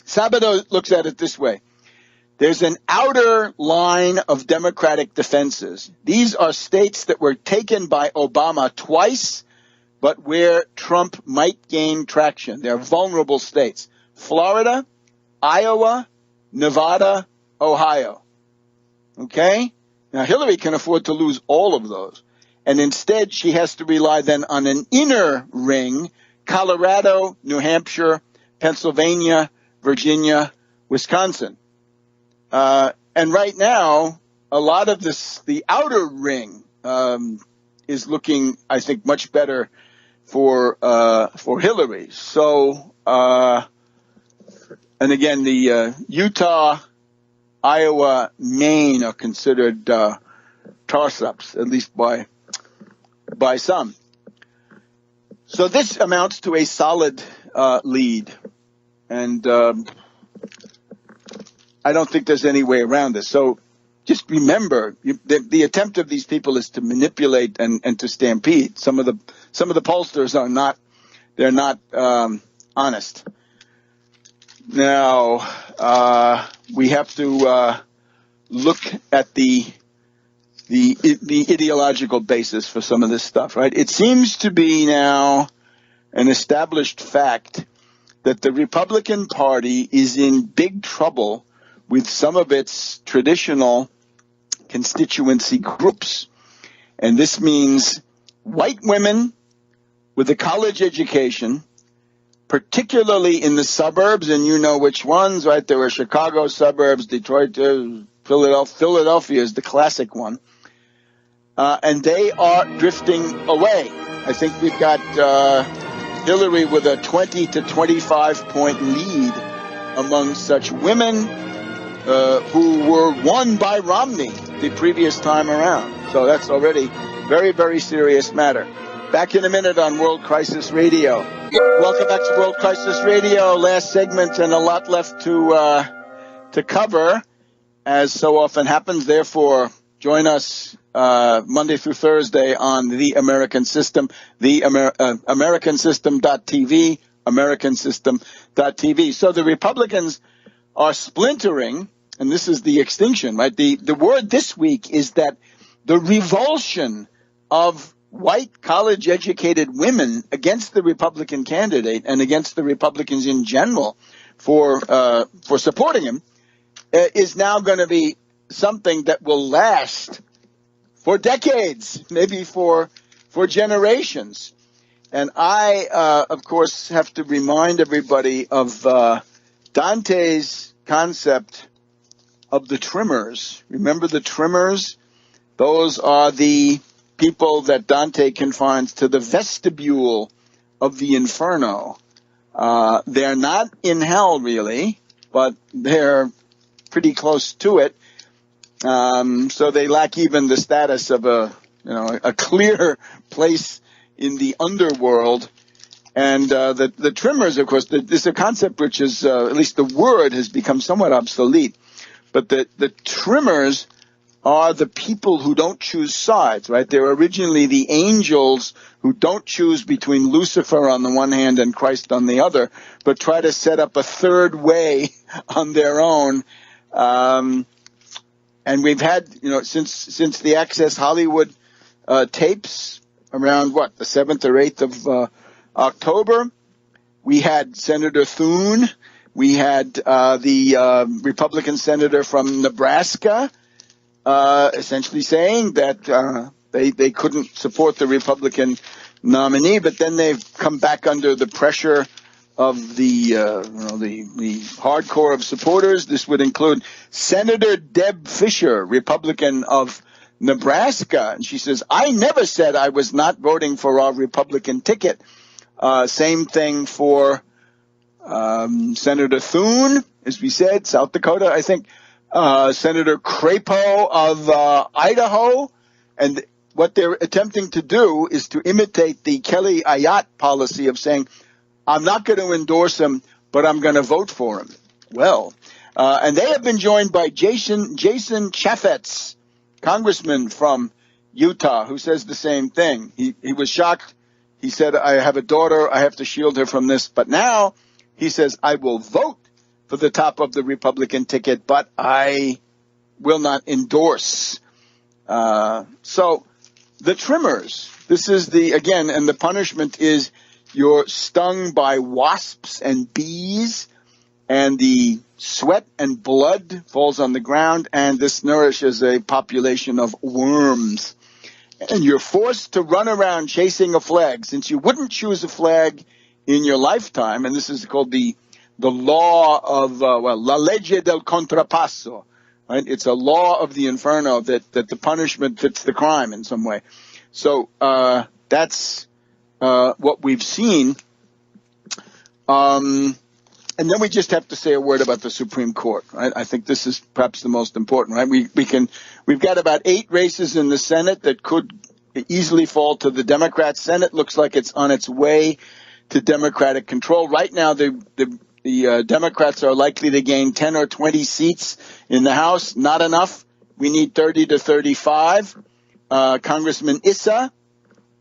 Sabato looks at it this way. There's an outer line of Democratic defenses. These are states that were taken by Obama twice, but where Trump might gain traction. They're vulnerable states. Florida, Iowa, Nevada, Ohio. Okay? Now, Hillary can afford to lose all of those. And instead, she has to rely then on an inner ring, Colorado, New Hampshire, Pennsylvania, Virginia, Wisconsin. And right now, a lot of the outer ring is looking, I think, much better for Hillary. So, and again, the Utah, Iowa, Maine are considered toss-ups, at least by some. So this amounts to a solid lead, and I don't think there's any way around this. So just remember, the attempt of these people is to manipulate and to stampede. Some of the pollsters are not. They're not honest. Now we have to look at the ideological basis for some of this stuff, right? It seems to be now an established fact that the Republican Party is in big trouble with some of its traditional constituency groups. And this means white women with a college education, particularly in the suburbs, and you know which ones, right? There were Chicago suburbs, Detroit, Philadelphia is the classic one. And they are drifting away. I think we've got Hillary with a 20 to 25 point lead among such women who were won by Romney the previous time around. So that's already very, very serious matter. Back in a minute on World Crisis Radio. Welcome back to World Crisis Radio. Last segment and a lot left to cover, as so often happens. Therefore, join us Monday through Thursday on The American System, AmericanSystem.tv, AmericanSystem.tv. So the Republicans are splintering, and this is the extinction, right? The word this week is that the revulsion of white college-educated women against the Republican candidate and against the Republicans in general for supporting him is now going to be something that will last for decades, maybe for generations. And I, of course, have to remind everybody of Dante's concept of the trimmers. Remember the trimmers? Those are the people that Dante confines to the vestibule of the inferno. They're not in hell, really, but they're pretty close to it. So they lack even the status of a clear place in the underworld. And the trimmers, of course, this is a concept which is, at least the word has become somewhat obsolete. But the trimmers are the people who don't choose sides, right? They're originally the angels who don't choose between Lucifer on the one hand and Christ on the other, but try to set up a third way on their own. And we've had, since the Access Hollywood tapes around, the 7th or 8th of October, we had Senator Thune, we had the Republican senator from Nebraska, essentially saying that they couldn't support the Republican nominee, but then they've come back under the pressure of the hardcore of supporters. This would include Senator Deb Fischer, Republican of Nebraska, and she says, "I never said I was not voting for our Republican ticket." Same thing for Senator Thune, as we said, South Dakota, I think. Senator Crapo of Idaho, and what they're attempting to do is to imitate the Kelly Ayotte policy of saying, I'm not going to endorse him, but I'm going to vote for him. Well, and they have been joined by Jason Chaffetz, congressman from Utah, who says the same thing. He was shocked. He said, I have a daughter. I have to shield her from this. But now he says, I will vote for the top of the Republican ticket, but I will not endorse. So the trimmers, this is again, and the punishment is you're stung by wasps and bees, and the sweat and blood falls on the ground, and this nourishes a population of worms. And you're forced to run around chasing a flag, since you wouldn't choose a flag in your lifetime, and this is called the law of, la legge del contrapasso, right? It's a law of the inferno that the punishment fits the crime in some way. So that's what we've seen. And then we just have to say a word about the Supreme Court, right? I think this is perhaps the most important, right? We've got about 8 races in the Senate that could easily fall to the Democrats. Senate looks like it's on its way to Democratic control. Right now, the Democrats are likely to gain 10 or 20 seats in the House. Not enough. We need 30 to 35. Congressman Issa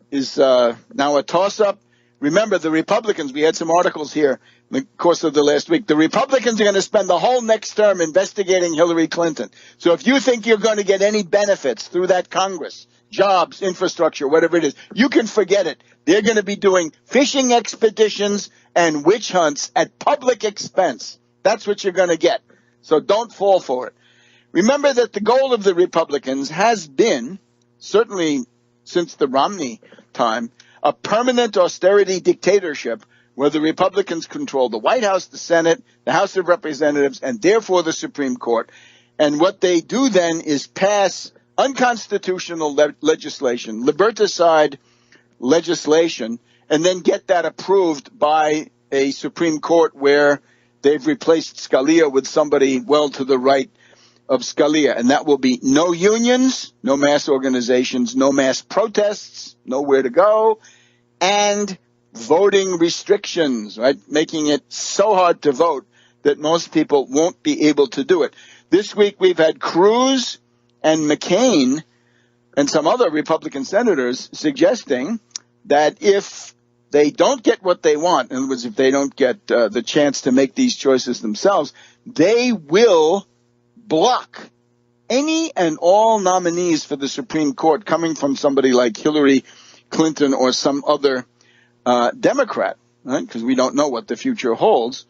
is now a toss-up. Remember, the Republicans, we had some articles here in the course of the last week. The Republicans are going to spend the whole next term investigating Hillary Clinton. So if you think you're going to get any benefits through that Congress, jobs, infrastructure, whatever it is, you can forget it. They're going to be doing fishing expeditions and witch hunts at public expense. That's what you're going to get. So don't fall for it. Remember that the goal of the Republicans has been, certainly since the Romney time, a permanent austerity dictatorship where the Republicans control the White House, the Senate, the House of Representatives, and therefore the Supreme Court. And what they do then is pass unconstitutional legislation, liberticide legislation, and then get that approved by a Supreme Court where they've replaced Scalia with somebody well to the right of Scalia. And that will be no unions, no mass organizations, no mass protests, nowhere to go, and voting restrictions, right? Making it so hard to vote that most people won't be able to do it. This week we've had Cruz and McCain and some other Republican senators suggesting that if they don't get what they want, in other words, if they don't get the chance to make these choices themselves, they will block any and all nominees for the Supreme Court coming from somebody like Hillary Clinton or some other Democrat, right? Because we don't know what the future holds.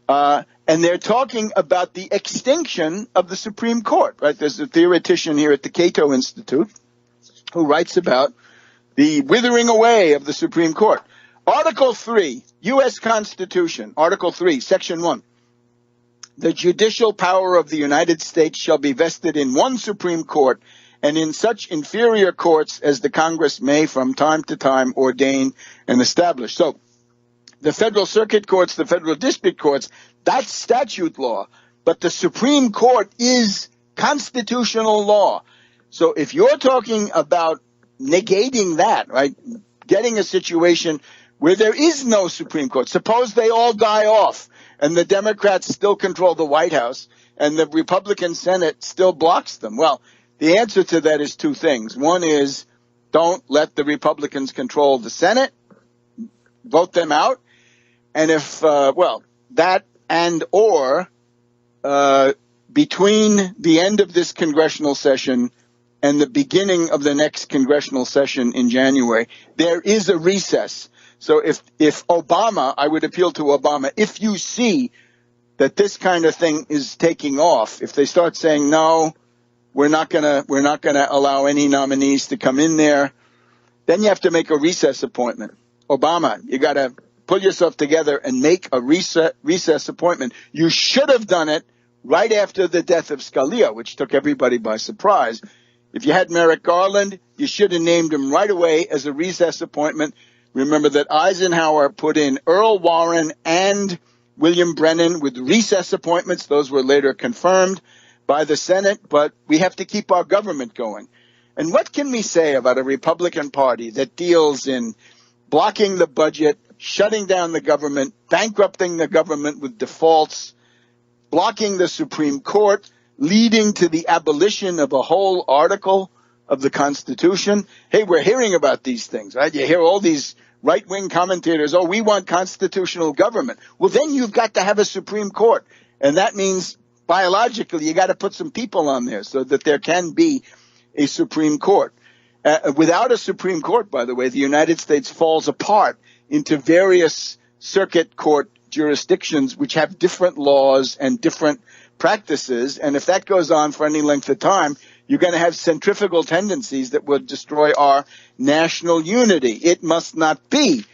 And they're talking about the extinction of the Supreme Court, right? There's a theoretician here at the Cato Institute who writes about the withering away of the Supreme Court. Article 3, U.S. Constitution, Article 3, Section 1. The judicial power of the United States shall be vested in one Supreme Court and in such inferior courts as the Congress may from time to time ordain and establish. So the federal circuit courts, the federal district courts, that's statute law. But the Supreme Court is constitutional law. So if you're talking about negating that, right, getting a situation where there is no Supreme Court, suppose they all die off and the Democrats still control the White House and the Republican Senate still blocks them. Well, The answer to that is two things. One is don't let the Republicans control the Senate, vote them out. And if, that and or between the end of this congressional session and the beginning of the next congressional session in January, there is a recess. So if Obama, I would appeal to Obama, if you see that this kind of thing is taking off, if they start saying, no, we're not gonna allow any nominees to come in there, then you have to make a recess appointment. Obama, you got to pull yourself together and make a recess appointment. You should have done it right after the death of Scalia, which took everybody by surprise. If you had Merrick Garland, you should have named him right away as a recess appointment. Remember that Eisenhower put in Earl Warren and William Brennan with recess appointments. Those were later confirmed by the Senate, but we have to keep our government going. And what can we say about a Republican Party that deals in blocking the budget, shutting down the government, bankrupting the government with defaults, blocking the Supreme Court, leading to the abolition of a whole article of the Constitution? Hey, we're hearing about these things, right? You hear all these right-wing commentators, oh, we want constitutional government. Well, then you've got to have a Supreme Court. And that means biologically you got to put some people on there so that there can be a Supreme Court. Without a Supreme Court, by the way, the United States falls apart into various circuit court jurisdictions which have different laws and different practices. And if that goes on for any length of time, you're going to have centrifugal tendencies that will destroy our national unity. It must not be.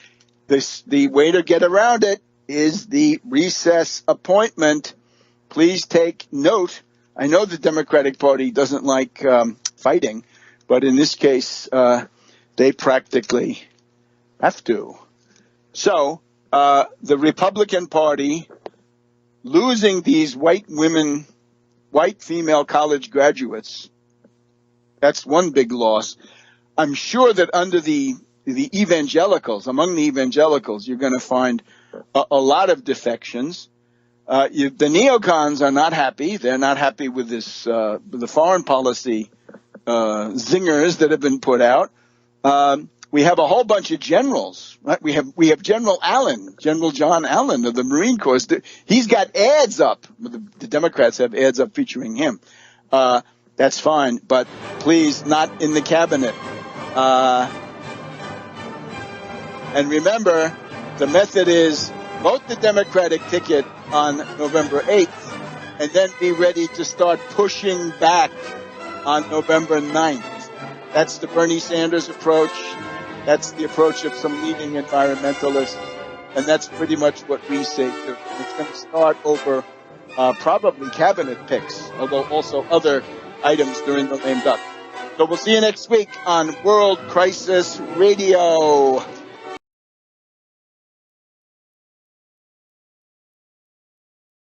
The way to get around it is the recess appointment. Please take note. I know the Democratic Party doesn't like fighting, but in this case, they practically have to. So the Republican Party losing these white female college graduates, that's one big loss. I'm sure that under the evangelicals, among the evangelicals, you're going to find a lot of defections. The neocons are not happy. They're not happy with this, the foreign policy zingers that have been put out. We have a whole bunch of generals, right? We have General John Allen of the Marine Corps. He's got ads up. The Democrats have ads up featuring him. That's fine, but please, not in the cabinet. And remember, the method is vote the Democratic ticket on November 8th, and then be ready to start pushing back on November 9th. That's the Bernie Sanders approach. That's the approach of some leading environmentalists. And that's pretty much what we say too. It's going to start over probably cabinet picks, although also other items during the lame duck. So we'll see you next week on World Crisis Radio.